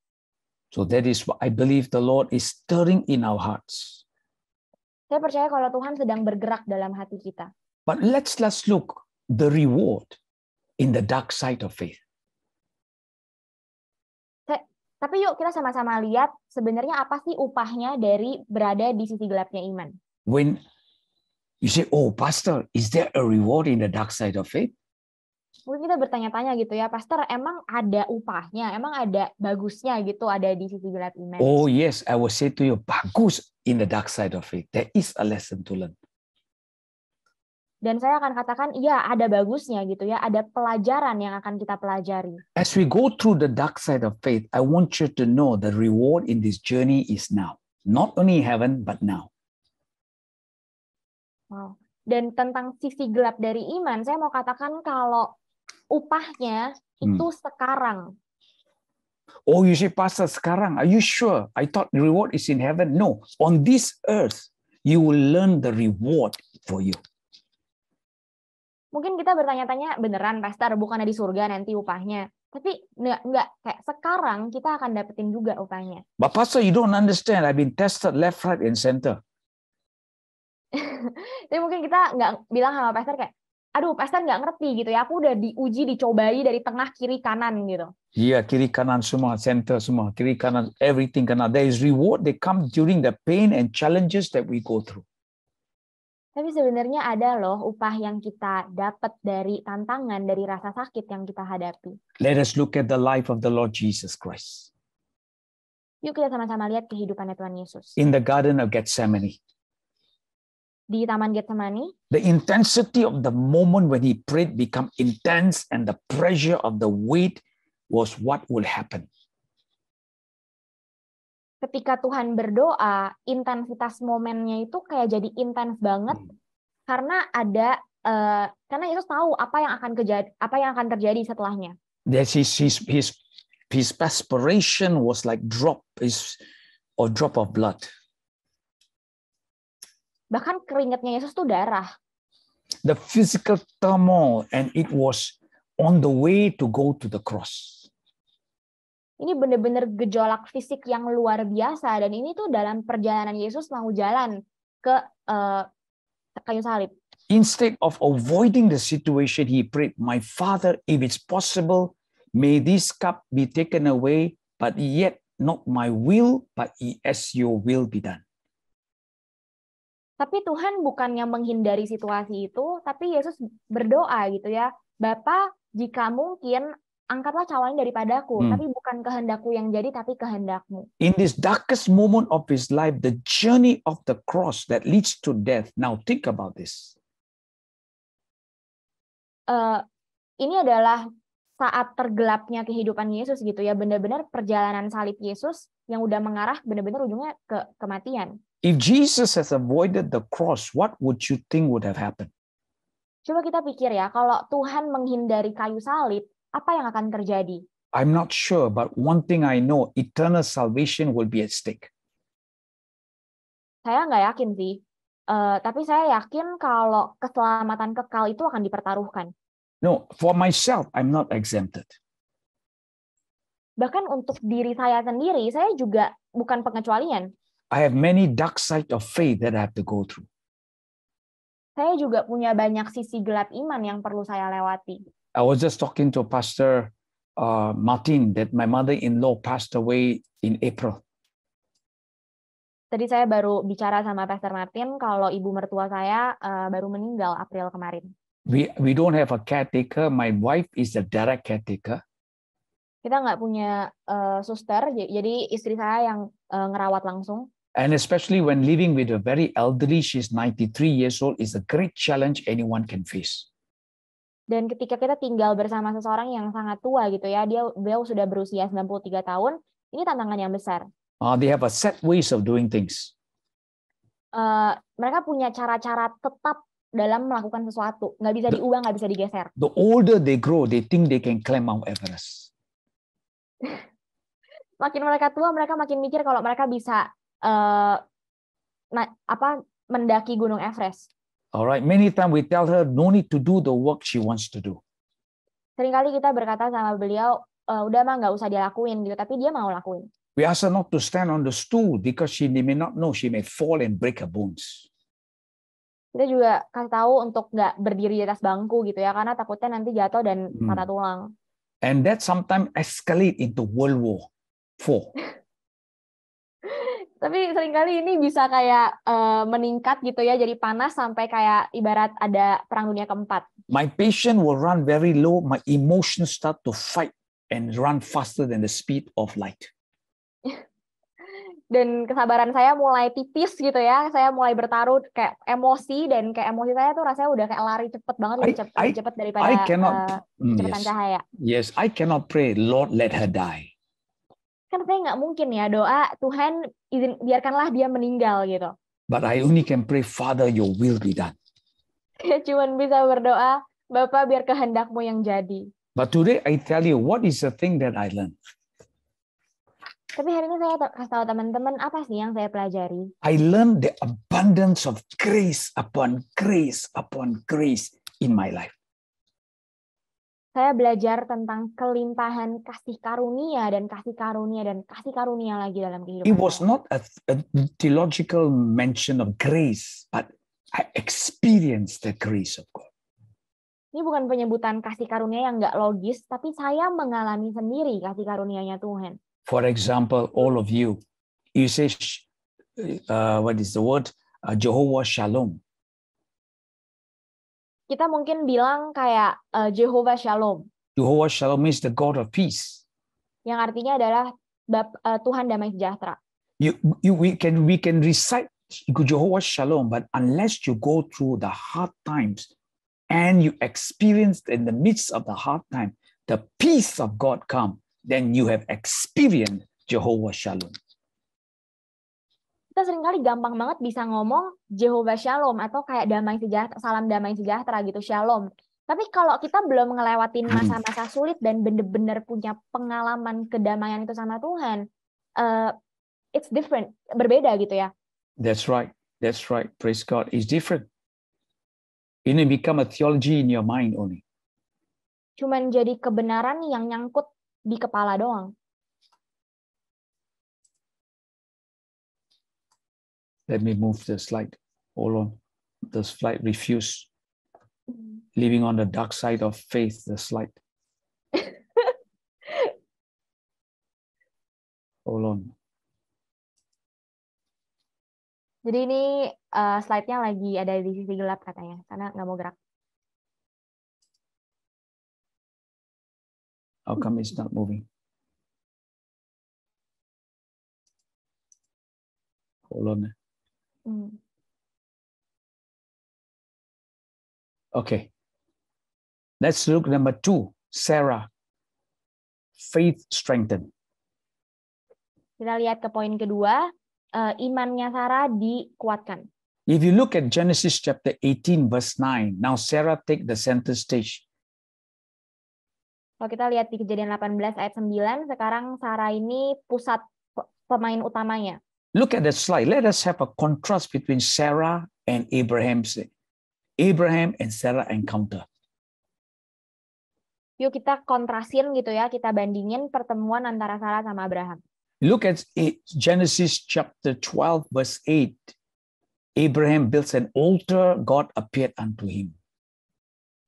So that is what I believe the Lord is stirring in our hearts. Saya percaya kalau Tuhan sedang bergerak dalam hati kita. But let's look the reward in the dark side of faith. Tapi yuk kita sama-sama lihat sebenarnya apa sih upahnya dari berada di sisi gelapnya iman. When you say, oh, Pastor, is there a reward in the dark side of faith? Mungkin kita bertanya-tanya gitu ya, Pastor, emang ada upahnya, emang ada bagusnya gitu ada di sisi gelap iman? Oh yes, I will say to you, bagus in the dark side of faith. There is a lesson to learn. Dan saya akan katakan, iya ada bagusnya gitu ya, ada pelajaran yang akan kita pelajari. As we go through the dark side of faith, I want you to know the reward in this journey is now. Not only heaven, but now. Wow. Dan tentang sisi gelap dari iman, saya mau katakan kalau upahnya itu sekarang. Oh, you say, Pastor, sekarang, are you sure? I thought the reward is in heaven. No, on this earth, you will learn the reward for you. Mungkin kita bertanya-tanya, beneran Pastor, bukannya di surga nanti upahnya. Tapi enggak, kayak sekarang kita akan dapetin juga upahnya. But Pastor, you don't understand. I've been tested left, right, and center. Tapi mungkin kita nggak bilang sama Pastor kayak, aduh Pastor nggak ngerti gitu ya, aku udah diuji, dicobai dari tengah, kiri, kanan gitu. Iya, kiri, kanan semua, center semua, kiri, kanan, everything kena. There is reward that comes during the pain and challenges that we go through. Tapi sebenarnya ada loh upah yang kita dapat dari tantangan, dari rasa sakit yang kita hadapi. Let us look at the life of the Lord Jesus Christ. Yuk kita sama-sama lihat kehidupannya Tuhan Yesus. In the Garden of Gethsemane, Di Taman Getsemani, the intensity of the moment when he prayed became intense, and the pressure of the weight was what will happen. ketika Tuhan berdoa, intensitas momennya itu kayak jadi intens banget karena ada karena Yesus tahu apa yang akan terjadi setelahnya. That his perspiration was like drop of blood. Bahkan keringatnya Yesus tuh darah. The physical turmoil, and it was on the way to go to the cross. Ini benar-benar gejolak fisik yang luar biasa, dan ini tuh dalam perjalanan Yesus mau jalan ke kayu salib. Instead of avoiding the situation, he prayed, "My Father, if it's possible, may this cup be taken away, but yet not my will, but as your will be done." Tapi Tuhan bukannya menghindari situasi itu, tapi Yesus berdoa gitu ya, Bapa, jika mungkin angkatlah cawan daripadaku, tapi bukan kehendakku yang jadi, tapi kehendakmu. In this darkest moment of his life, the journey of the cross that leads to death. Now think about this. Ini adalah saat tergelapnya kehidupan Yesus gitu ya, benar-benar perjalanan salib Yesus yang udah mengarah benar-benar ujungnya ke kematian. If Jesus has avoided the cross, what would you think would have happened? Coba kita pikir ya, kalau Tuhan menghindari kayu salib, apa yang akan terjadi? I'm not sure, but one thing I know, eternal salvation will be at stake. Saya nggak yakin sih, tapi saya yakin kalau keselamatan kekal itu akan dipertaruhkan. No, for myself, I'm not exempted. Bahkan untuk diri saya sendiri, saya juga bukan pengecualian. I have many dark side of faith that I have to go through. Saya juga punya banyak sisi gelap iman yang perlu saya lewati. I was just talking to Pastor Martin that my mother-in-law passed away in April. Tadi saya baru bicara sama Pastor Martin kalau ibu mertua saya baru meninggal April kemarin. We don't have a caretaker. My wife is the direct caretaker. Kita nggak punya suster, jadi istri saya yang ngerawat langsung. And especially when living with a very elderly, she's 93 years old, is a great challenge anyone can face. Dan ketika kita tinggal bersama seseorang yang sangat tua gitu ya, beliau sudah berusia 93 tahun, ini tantangan yang besar. They have a set ways of doing things. Mereka punya cara-cara tetap dalam melakukan sesuatu, nggak bisa diubah, nggak bisa digeser. The older they grow, they think they can climb Mount Everest. Makin mereka tua, mereka makin mikir kalau mereka bisa mendaki Gunung Everest. All right. Many times we tell her no need to do the work she wants to do. Seringkali kita berkata sama beliau, udah mah nggak usah dilakuin gitu, tapi dia mau lakuin. We ask her not to stand on the stool because she may not know she may fall and break her bones. Kita juga kasih tahu untuk nggak berdiri di atas bangku gitu ya, karena takutnya nanti jatuh dan patah tulang. And that sometimes escalate into World War IV. Tapi seringkali ini bisa kayak meningkat gitu ya, jadi panas sampai kayak ibarat ada Perang Dunia Keempat. My patient will run very low. My emotions start to fight and run faster than the speed of light. Dan kesabaran saya mulai tipis gitu ya, saya mulai bertaruh kayak emosi, dan kayak emosi saya tuh rasanya udah kayak lari cepet banget, lebih cepet daripada kecepatan cahaya. Yes, I cannot pray, Lord, let her die. Kan saya nggak mungkin ya doa, Tuhan biarkanlah dia meninggal gitu. But I only can pray, Father, your will be done. Saya cuma bisa berdoa, Bapa biar kehendakmu yang jadi. But today I tell you, what is the thing that I learned? Tapi hari ini saya kasih tahu teman-teman apa sih yang saya pelajari. I learned the abundance of grace upon grace upon grace in my life. Saya belajar tentang kelimpahan kasih karunia dan kasih karunia dan kasih karunia lagi dalam kehidupan. It was not a theological mention of grace, but I experienced the grace of God. Ini bukan penyebutan kasih karunia yang nggak logis, tapi saya mengalami sendiri kasih karunia-Nya Tuhan. For example, all of you, you say, what is the word? Jehovah Shalom. Kita mungkin bilang kayak Jehovah Shalom. Jehovah Shalom means the God of peace. Yang artinya adalah Tuhan damai sejahtera. We can recite Jehovah Shalom, but unless you go through the hard times and you experience in the midst of the hard time, the peace of God come, then you have experienced Jehovah Shalom. Kita seringkali gampang banget bisa ngomong Jehovah Shalom atau kayak damai sejahtera, salam damai sejahtera gitu, Shalom. Tapi kalau kita belum ngelewatin masa-masa sulit dan benar-benar punya pengalaman kedamaian itu sama Tuhan, it's different, berbeda gitu ya. That's right. Praise God. It's different. It may become a theology in your mind only. Cuman jadi kebenaran yang nyangkut di kepala doang. Let me move the slide. Hold on. The slide refuse. Living on the dark side of faith, the slide. Hold on. Jadi ini slide-nya lagi ada di sisi gelap katanya, karena nggak mau gerak. How come it's not moving? Hold on. Okay. Let's look number 2. Sarah. Faith strengthened. Kita lihat ke poin kedua, imannya Sarah dikuatkan. If you look at Genesis chapter 18 verse 9, now Sarah take the center stage. Kalau kita lihat di Kejadian 18 ayat 9, sekarang Sarah ini pusat pemain utamanya. Look at the slide. Let us have a contrast between Sarah and Abraham. Abraham and Sarah encounter. Yuk kita kontrasin gitu ya, kita bandingin pertemuan antara Sarah sama Abraham. Look at Genesis chapter 12 verse 8. Abraham builds an altar, God appeared unto him.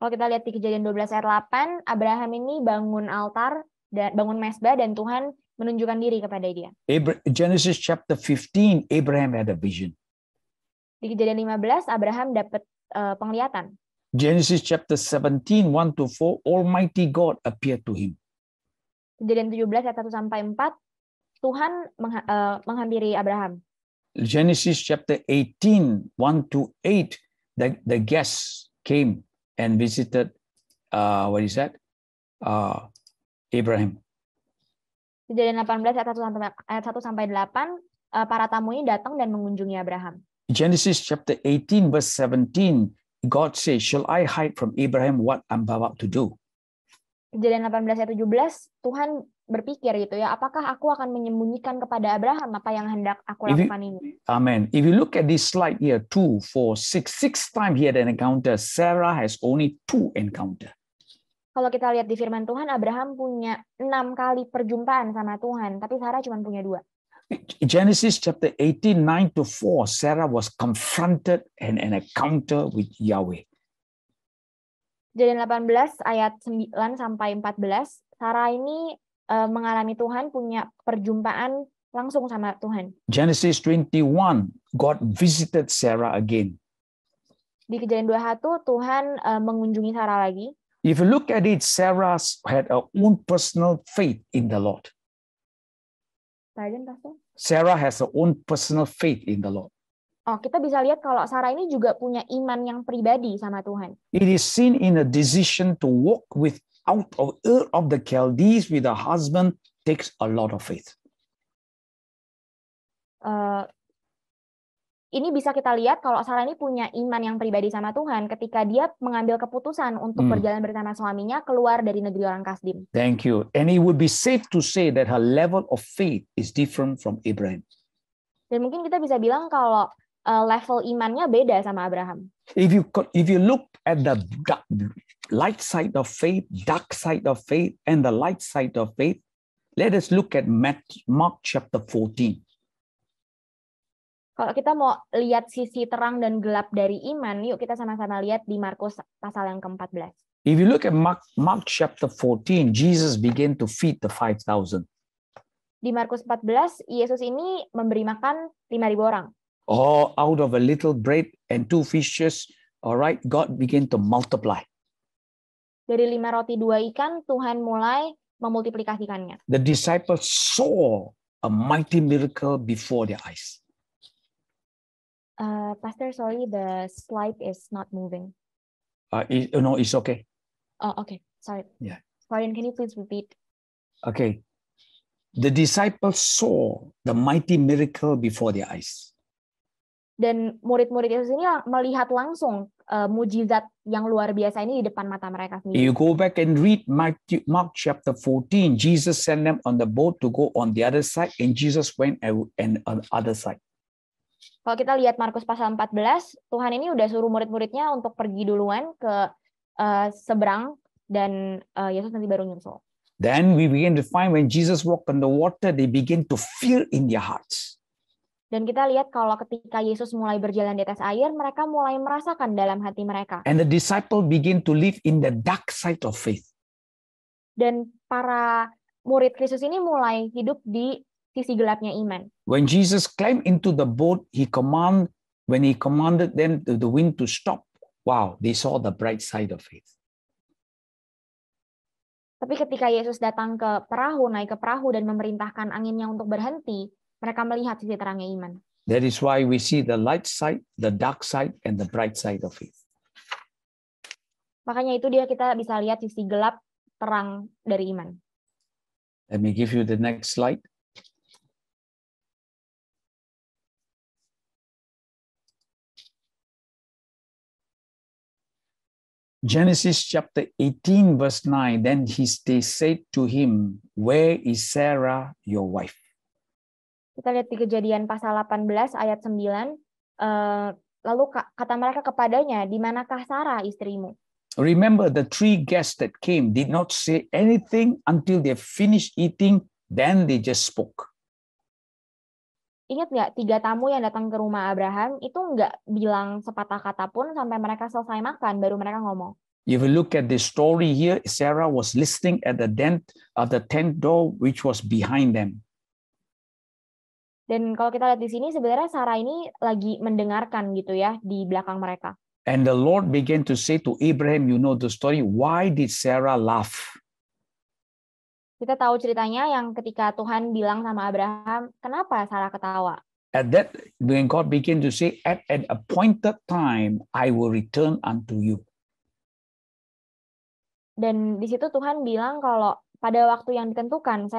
Kalau kita lihat di Kejadian 12 ayat 8, Abraham ini bangun altar, bangun mesbah, dan Tuhan menunjukkan diri kepada dia. Genesis chapter 15, Abraham had a vision. Di Kejadian 15, Abraham dapat penglihatan. Genesis chapter 17, 1-4, Almighty God appeared to him. Kejadian 17 ayat 1-4, Tuhan menghampiri Abraham. Genesis chapter 18, 1-8, the guests came and visited, Abraham. Kejadian 18 ayat 1-8, para tamu ini datang dan mengunjungi Abraham. Genesis chapter 18 verse 17, God says, shall I hide from Abraham what I'm about to do? Kejadian 18 ayat 17, Tuhan berpikir gitu ya, apakah aku akan menyembunyikan kepada Abraham apa yang hendak aku lakukan ini? Amen. If you look at this slide here, 2, 4, 6 times he had an encounter. Sarah has only 2 encounter. Kalau kita lihat di firman Tuhan, Abraham punya 6 kali perjumpaan sama Tuhan, tapi Sarah cuma punya 2. Genesis chapter 18, 9-4, Sarah was confronted and an encounter with Yahweh. Kejadian 18 ayat 9 sampai 14, Sarah ini mengalami Tuhan, punya perjumpaan langsung sama Tuhan. Genesis 21, God visited Sarah again. Di Kejadian 21, Tuhan mengunjungi Sarah lagi. If you look at it, Sarah had her own personal faith in the Lord. Pardon, Pastor? Sarah has her own personal faith in the Lord. Oh, kita bisa lihat kalau Sarah ini juga punya iman yang pribadi sama Tuhan. It is seen in a decision to walk out of Ur of the Chaldees with her husband takes a lot of faith. Ini bisa kita lihat kalau Sarah ini punya iman yang pribadi sama Tuhan ketika dia mengambil keputusan untuk berjalan bersama suaminya keluar dari negeri orang Kasdim. Thank you. And it would be safe to say that her level of faith is different from Abraham. Dan mungkin kita bisa bilang kalau level imannya beda sama Abraham. If you look at the light side of faith, dark side of faith, and the light side of faith, let us look at Mark chapter 14. Kalau kita mau lihat sisi terang dan gelap dari iman, yuk kita sama-sama lihat di Markus pasal yang ke-14. If you look at Mark chapter 14, Jesus began to feed the 5,000. Di Markus 14, Yesus ini memberi makan 5.000 orang. Oh, out of a little bread and 2 fishes, all right, God began to multiply. Dari 5 roti 2 ikan, Tuhan mulai memultiplikasikannya. The disciples saw a mighty miracle before their eyes. Pastor, sorry, the slide is not moving. No, it's okay. Oh, okay. Sorry. Yeah. Florian, can you please repeat? Okay. The disciples saw the mighty miracle before their eyes. Dan murid-murid Yesus ini melihat langsung mujizat yang luar biasa ini di depan mata mereka sendiri. You go back and read Mark chapter 14. Jesus sent them on the boat to go on the other side, and Jesus went and on the other side. Kalau kita lihat Markus pasal 14, Tuhan ini udah suruh murid-muridnya untuk pergi duluan ke seberang dan Yesus nanti baru nyusul. Then we begin to find when Jesus walked on the water, they begin to fear in their hearts. Dan kita lihat kalau ketika Yesus mulai berjalan di atas air, mereka mulai merasakan dalam hati mereka. And the disciple begin to live in the dark side of faith. Dan para murid Kristus ini mulai hidup di sisi gelapnya iman. When Jesus climbed into the boat, when he commanded them the wind to stop, wow, they saw the bright side of faith. Tapi ketika Yesus datang ke perahu, naik ke perahu dan memerintahkan anginnya untuk berhenti, mereka melihat sisi terangnya iman. That is why we see the light side, the dark side, and the bright side of faith. Makanya itu kita bisa lihat sisi gelap, terang dari iman. Let me give you the next slide. Genesis chapter 18 verse 9, then they said to him, where is Sarah, your wife? Kita lihat di Kejadian pasal 18 ayat 9, lalu kata mereka kepadanya, di manakah Sarah istrimu? Remember, the 3 guests that came did not say anything until they finished eating, then they just spoke. Ingat nggak 3 tamu yang datang ke rumah Abraham itu nggak bilang sepatah kata pun sampai mereka selesai makan baru mereka ngomong. If you look at the story here, Sarah was listening at the tent door which was behind them. Dan kalau kita lihat di sini sebenarnya Sarah ini lagi mendengarkan gitu ya di belakang mereka. And the Lord began to say to Abraham, you know the story, why did Sarah laugh? Kita tahu ceritanya yang ketika Tuhan bilang sama Abraham, kenapa Sarah ketawa? At that, when God began to say, at an appointed time, I will return unto you. Dan di situ Tuhan bilang kalau pada waktu yang ditentukan,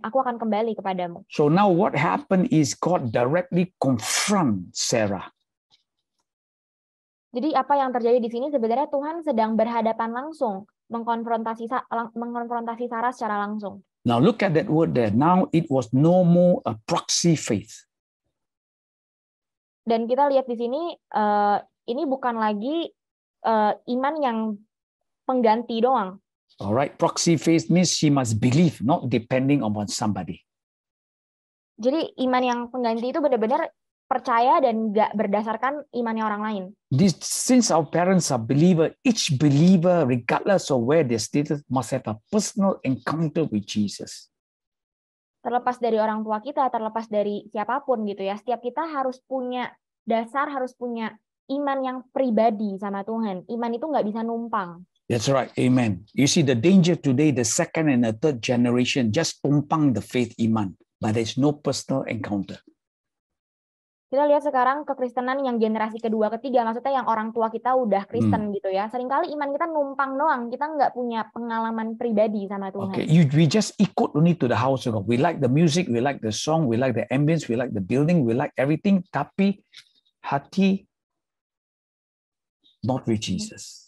aku akan kembali kepadamu. So now what happened is God directly confront Sarah. Jadi apa yang terjadi di sini sebenarnya Tuhan sedang berhadapan langsung mengkonfrontasi Sarah secara langsung. Now look at that word there. Now it was no more a proxy faith. Dan kita lihat di sini ini bukan lagi iman yang pengganti doang. Alright, proxy faith means she must believe, not depending upon somebody. Jadi iman yang pengganti itu benar-benar percaya dan nggak berdasarkan imannya orang lain. Since our parents are believer, each believer, regardless of where their status, must have a personal encounter with Jesus. Terlepas dari orang tua kita, terlepas dari siapapun gitu ya, setiap kita harus punya dasar, harus punya iman yang pribadi sama Tuhan. Iman itu nggak bisa numpang. That's right, amen. You see the danger today, the second and the third generation just tumpang the faith iman, but there's no personal encounter. Kita lihat sekarang kekristenan yang generasi kedua, ketiga, maksudnya yang orang tua kita udah Kristen gitu ya. Seringkali iman kita numpang doang, kita nggak punya pengalaman pribadi sama Tuhan. Okay, we just ikut only to the house of God. We like the music, we like the song, we like the ambience, we like the building, we like everything, tapi hati not with Jesus.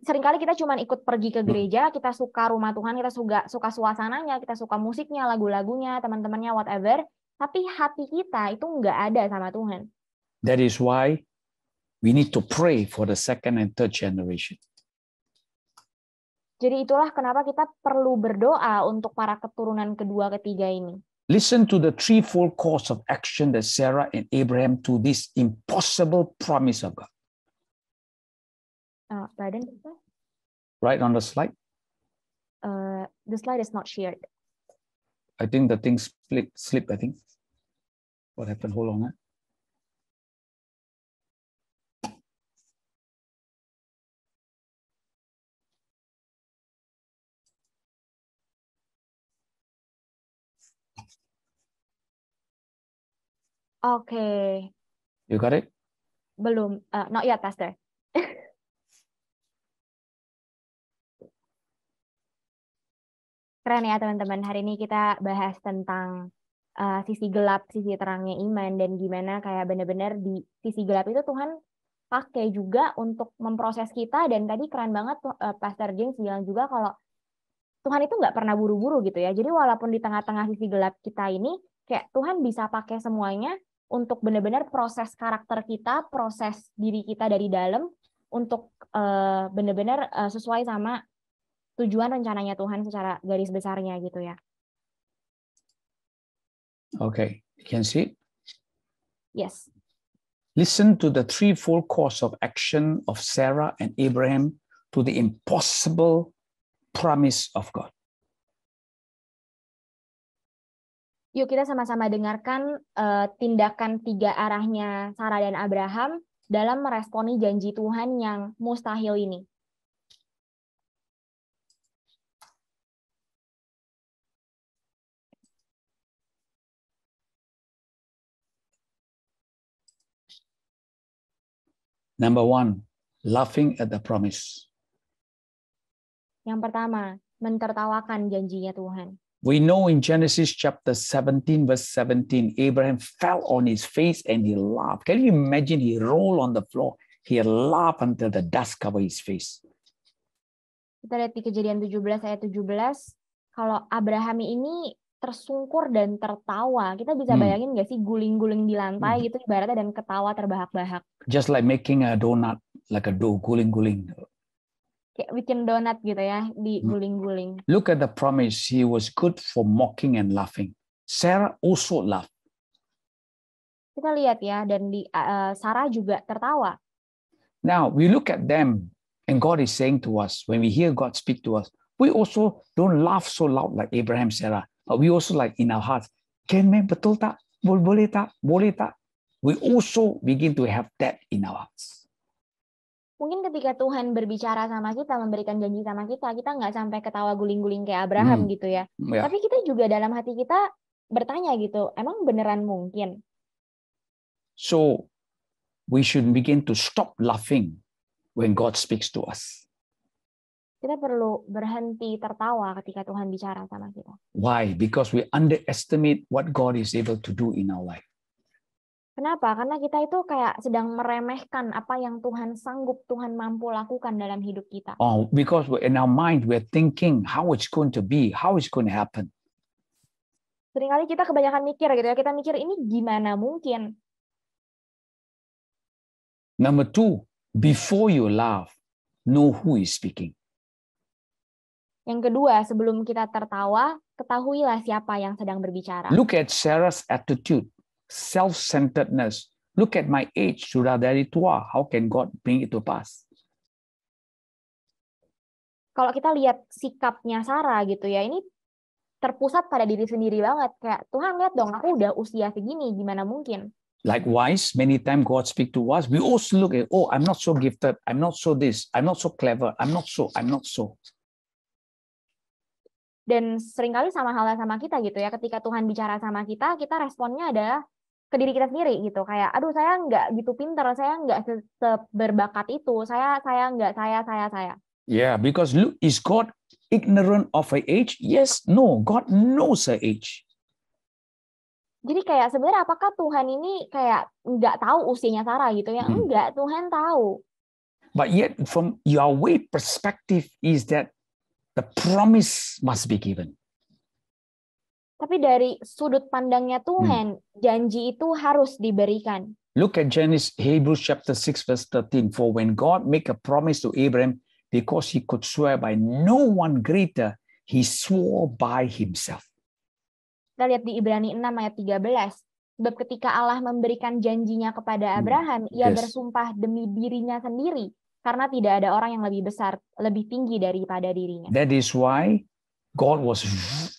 Seringkali kita cuma ikut pergi ke gereja, kita suka rumah Tuhan, kita suka suasananya, kita suka musiknya, lagu-lagunya, teman-temannya, whatever. Tapi hati kita itu nggak ada sama Tuhan. That is why we need to pray for the second and third generation. Jadi itulah kenapa kita perlu berdoa untuk para keturunan kedua, ketiga ini. Listen to the threefold course of action that Sarah and Abraham to this impossible promise of God. Pardon? Right on the slide. The slide is not shared. I think the thing slipped, I think. What happened? Hold on. Okay. You got it? Belum. Not yet, Pastor. Keren ya teman-teman. Hari ini kita bahas tentang sisi gelap, sisi terangnya iman, dan gimana kayak benar-benar di sisi gelap itu Tuhan pakai juga untuk memproses kita. Dan tadi keren banget Pastor James bilang juga kalau Tuhan itu nggak pernah buru-buru gitu ya. Jadi walaupun di tengah-tengah sisi gelap kita ini, kayak Tuhan bisa pakai semuanya untuk benar-benar proses karakter kita, proses diri kita dari dalam untuk benar-benar sesuai sama tujuan rencananya Tuhan secara garis besarnya gitu ya. Okay, you can see it? Yes. Listen to the threefold course of action of Sarah and Abraham to the impossible promise of God. Yuk kita sama-sama dengarkan tindakan tiga arahnya Sarah dan Abraham dalam meresponi janji Tuhan yang mustahil ini. Number one, laughing at the promise. Yang pertama, mentertawakan janjinya Tuhan. We know in Genesis chapter 17, verse 17, Abraham fell on his face and he laughed. Can you imagine? He rolled on the floor. He laughed until the dust covered his face. Kita lihat di Kejadian 17 ayat 17, kalau Abraham ini tersungkur dan tertawa. Kita bisa bayangin nggak sih guling-guling di lantai gitu ibaratnya dan ketawa terbahak-bahak. Just like making a donut, like a dough, guling-guling. Kayak bikin donat gitu ya, di guling-guling. Look at the promise. He was good for mocking and laughing. Sarah also laughed. Kita lihat ya, dan di Sarah juga tertawa. Now, we look at them and God is saying to us, when we hear God speak to us, we also don't laugh so loud like Abraham, Sarah. But we also like in our hearts, betul tak? Boleh tak? Boleh tak? We also begin to have that in our hearts. Mungkin ketika Tuhan berbicara sama kita, memberikan janji sama kita nggak sampai ketawa guling-guling kayak Abraham gitu ya. Yeah. Tapi kita juga dalam hati kita bertanya gitu, emang beneran mungkin? So, we should begin to stop laughing when God speaks to us. Kita perlu berhenti tertawa ketika Tuhan bicara sama kita. Why? Because we underestimate what God is able to do in our life. Kenapa? Karena kita itu kayak sedang meremehkan apa yang Tuhan sanggup, Tuhan mampu lakukan dalam hidup kita. Oh, because in our mind we're thinking how it's going to be, how it's going to happen. Seringkali kita kebanyakan mikir gitu ya, kita mikir ini gimana mungkin. Number two, before you laugh, know who is speaking. Yang kedua, sebelum kita tertawa, ketahuilah siapa yang sedang berbicara. Look at Sarah's attitude, self-centeredness. Look at my age, sudah dari tua. How can God bring it to pass? Kalau kita lihat sikapnya Sarah gitu ya, ini terpusat pada diri sendiri banget. Kayak, Tuhan lihat dong, aku udah usia segini, gimana mungkin? Likewise, many times God speak to us, we also look at, oh, I'm not so gifted, I'm not so this, I'm not so clever, I'm not so. Dan seringkali sama halnya sama kita gitu ya, ketika Tuhan bicara sama kita responnya adalah ke diri kita sendiri gitu. Kayak, aduh saya nggak gitu pinter, saya nggak berbakat itu, saya. Yeah, because look, is God ignorant of her age? Yes, no, God knows her age. Jadi kayak sebenarnya apakah Tuhan ini kayak nggak tahu usianya Sarah gitu ya? Enggak, Tuhan tahu. But yet from Yahweh perspective is that the promise must be given. Tapi dari sudut pandangnya Tuhan, janji itu harus diberikan. Look at Hebrews chapter 6 verse 13. For when God make a promise to Abraham, because he could swear by no one greater, he swore by himself. Kita lihat di Ibrani 6 ayat 13. Sebab ketika Allah memberikan janjinya kepada Abraham, ia bersumpah demi dirinya sendiri, karena tidak ada orang yang lebih besar, lebih tinggi daripada dirinya. That is why God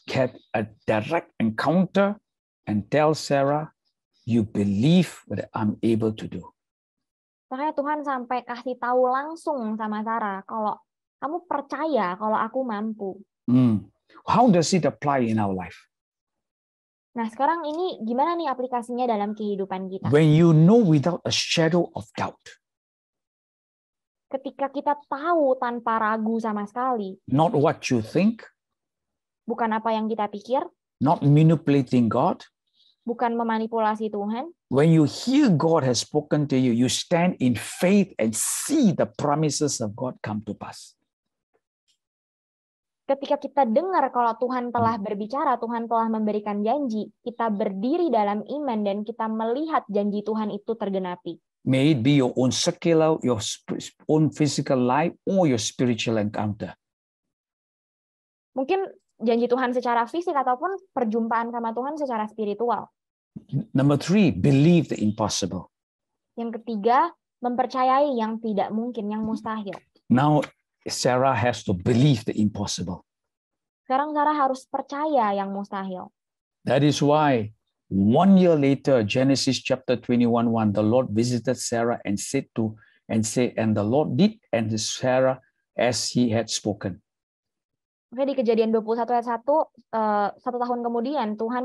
had a direct encounter and tell Sarah, you believe that I'm able to do. Makanya Tuhan sampai kasih tahu langsung sama Sarah, kalau kamu percaya kalau aku mampu. How does it apply in our life? Nah, sekarang ini gimana nih aplikasinya dalam kehidupan kita? When you know without a shadow of doubt. Ketika kita tahu tanpa ragu sama sekali. Not what you think. Bukan apa yang kita pikir. Not manipulating God. Bukan memanipulasi Tuhan. When you hear God has spoken to you, you stand in faith and see the promises of God come to pass. Ketika kita dengar kalau Tuhan telah berbicara, Tuhan telah memberikan janji, kita berdiri dalam iman dan kita melihat janji Tuhan itu tergenapi. May it be your own secular, your own physical life, or your spiritual encounter. Mungkin janji Tuhan secara fisik ataupun perjumpaan sama Tuhan secara spiritual. Number 3, believe the impossible. Yang ketiga, mempercayai yang tidak mungkin, yang mustahil. Now, Sarah has to believe the impossible. Sekarang Sarah harus percaya yang mustahil. That is why 1 year later, Genesis chapter 21:1, the Lord visited Sarah and and the Lord did unto Sarah as he had spoken. Oke, di Kejadian 21 ayat 1, 1 tahun kemudian Tuhan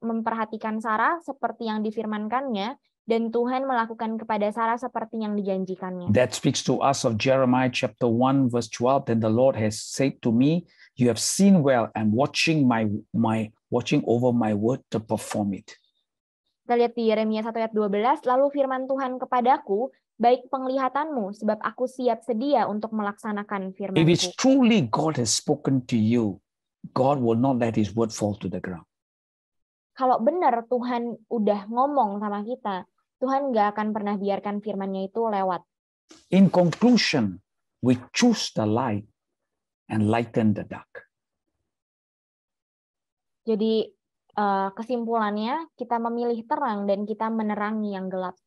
memperhatikan Sarah seperti yang difirmankannya, dan Tuhan melakukan kepada Sarah seperti yang dijanjikannya. That speaks to us of Jeremiah chapter 1 verse 12. Then the Lord has said to me, you have seen well and watching over my word to perform it. Kita lihat di Yeremia 1 ayat 12, lalu firman Tuhan kepadaku, baik penglihatanmu, sebab aku siap sedia untuk melaksanakan firman-Ku. If it's truly God has spoken to you, God will not let his word fall to the ground. Kalau benar Tuhan udah ngomong sama kita, Tuhan nggak akan pernah biarkan firman-Nya itu lewat. In conclusion, we choose the light and lighten the dark. Jadi kesimpulannya, kita memilih terang dan kita menerangi yang gelap.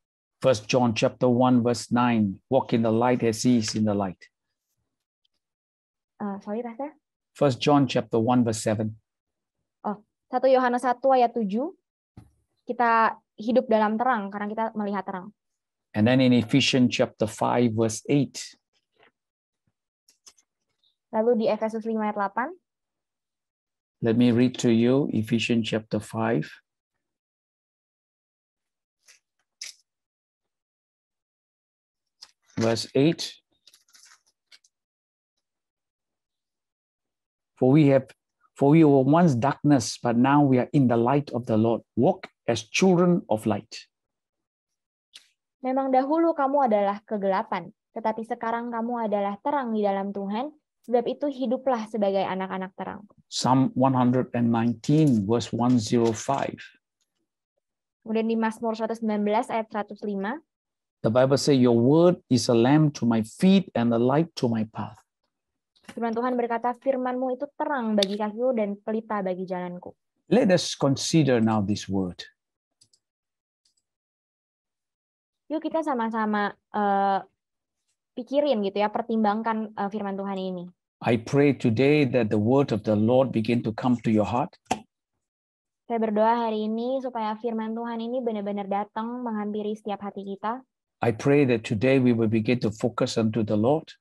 1 John chapter 1 verse 9, walk in the light as he is in the light. Sorry, Pastor. 1 John chapter 1 verse 7. 1 Yohanes 1 ayat 7, kita hidup dalam terang karena kita melihat terang. And then in Ephesians chapter 5 verse 8. Lalu di Efesus 5 ayat 8. Let me read to you Ephesians chapter 5. Verse 8. For we were once darkness, but now we are in the light of the Lord. Walk as children of light. Memang dahulu kamu adalah kegelapan, tetapi sekarang kamu adalah terang di dalam Tuhan, sebab itu hiduplah sebagai anak-anak terang. Psalm 119 verse 105. Kemudian di Mazmur 119 ayat 105. The Bible says, your word is a lamp to my feet and a light to my path. Firman Tuhan berkata, firman-Mu itu terang bagi kakiku dan pelita bagi jalanku. Let us consider now this word. Yuk kita sama-sama pikirin gitu ya, pertimbangkan firman Tuhan ini. I pray today that the word of the Lord begin to come to your heart. Saya berdoa hari ini supaya firman Tuhan ini benar-benar datang menghampiri setiap hati kita. I pray that today we will begin to focus unto the Lord.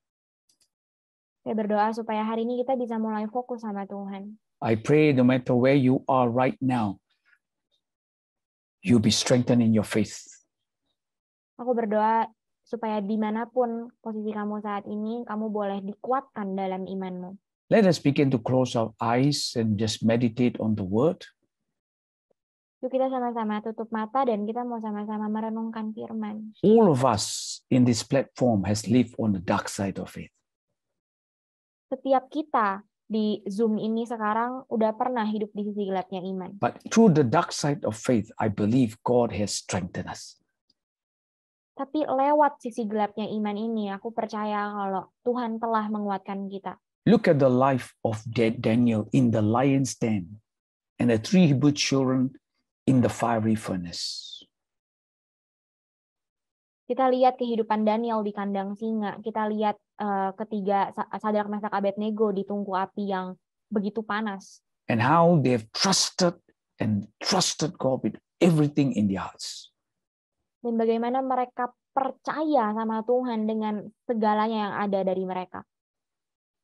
Saya berdoa supaya hari ini kita bisa mulai fokus sama Tuhan. I pray no matter where you are right now, you be strengthened in your faith. Aku berdoa supaya dimanapun posisi kamu saat ini, kamu boleh dikuatkan dalam imanmu. Let us begin to close our eyes and just meditate on the word. Yuk kita sama-sama tutup mata dan kita mau sama-sama merenungkan firman. All of us in this platform has lived on the dark side of faith. Setiap kita di Zoom ini sekarang udah pernah hidup di sisi gelapnya iman. But through the dark side of faith, I believe God has strengthened us. Tapi lewat sisi gelapnya iman ini, aku percaya kalau Tuhan telah menguatkan kita. Look at the life of Daniel in the lion's den and the 3 Hebrew children in the fiery furnace. Kita lihat kehidupan Daniel di kandang singa. Kita lihat ketiga Sadrak, Mesak, Abednego di tungku api yang begitu panas. And how they have trusted God with everything in their hearts. Dan bagaimana mereka percaya sama Tuhan dengan segalanya yang ada dari mereka.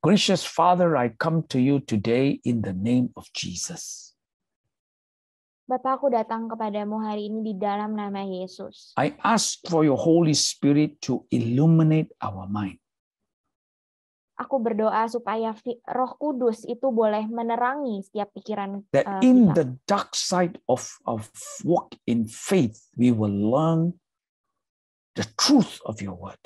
Gracious Father, I come to you today in the name of Jesus. Bapa, aku datang kepadamu hari ini di dalam nama Yesus. I ask for your Holy Spirit to illuminate our mind. Aku berdoa supaya Roh Kudus itu boleh menerangi setiap pikiran That in kita. the dark side of walk in faith, we will learn the truth of your word.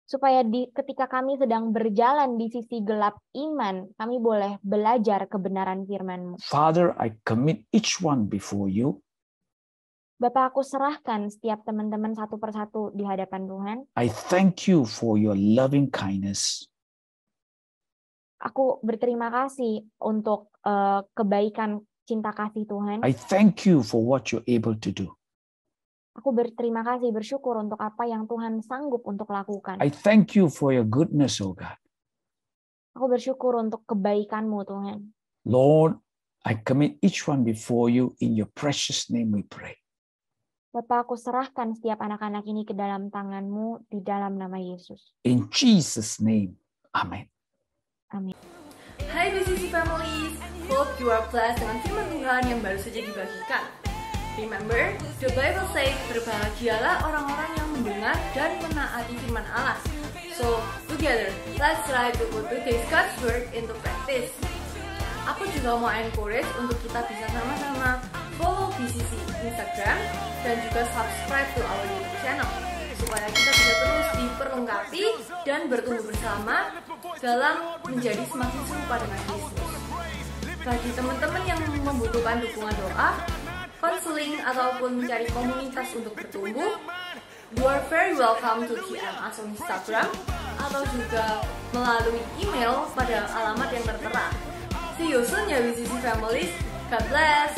Supaya ketika kami sedang berjalan di sisi gelap iman, kami boleh belajar kebenaran firman-Mu. Father, I commit each one before you. Bapak, aku serahkan setiap teman-teman satu persatu di hadapan Tuhan. I thank you for your loving kindness. Aku berterima kasih untuk kebaikan cinta kasih Tuhan. I thank you for what you're able to do. Aku berterima kasih, bersyukur untuk apa yang Tuhan sanggup untuk lakukan. I thank you for your goodness, oh God. Aku bersyukur untuk kebaikan-Mu, Tuhan. Lord, I commit each one before you. In your precious name we pray. Bapak, aku serahkan setiap anak-anak ini ke dalam tangan-Mu di dalam nama Yesus. In Jesus' name, amen. Amin. Hai BCC Families, hope you are blessed dengan firman Tuhan yang baru saja dibagikan. Remember, the Bible says, berbahagialah orang-orang yang mendengar dan menaati firman Allah. So, together, let's try to put today's God's word into practice. Aku juga mau encourage untuk kita bisa sama-sama follow BCC Instagram dan juga subscribe to our YouTube channel supaya kita bisa terus diperlengkapi dan bertumbuh bersama dalam menjadi semakin serupa dengan Kristus. Bagi teman-teman yang membutuhkan dukungan doa, konseling ataupun mencari komunitas untuk bertumbuh, you are very welcome to DM us on Instagram atau juga melalui email pada alamat yang tertera. See you soon ya BCC Families. God bless.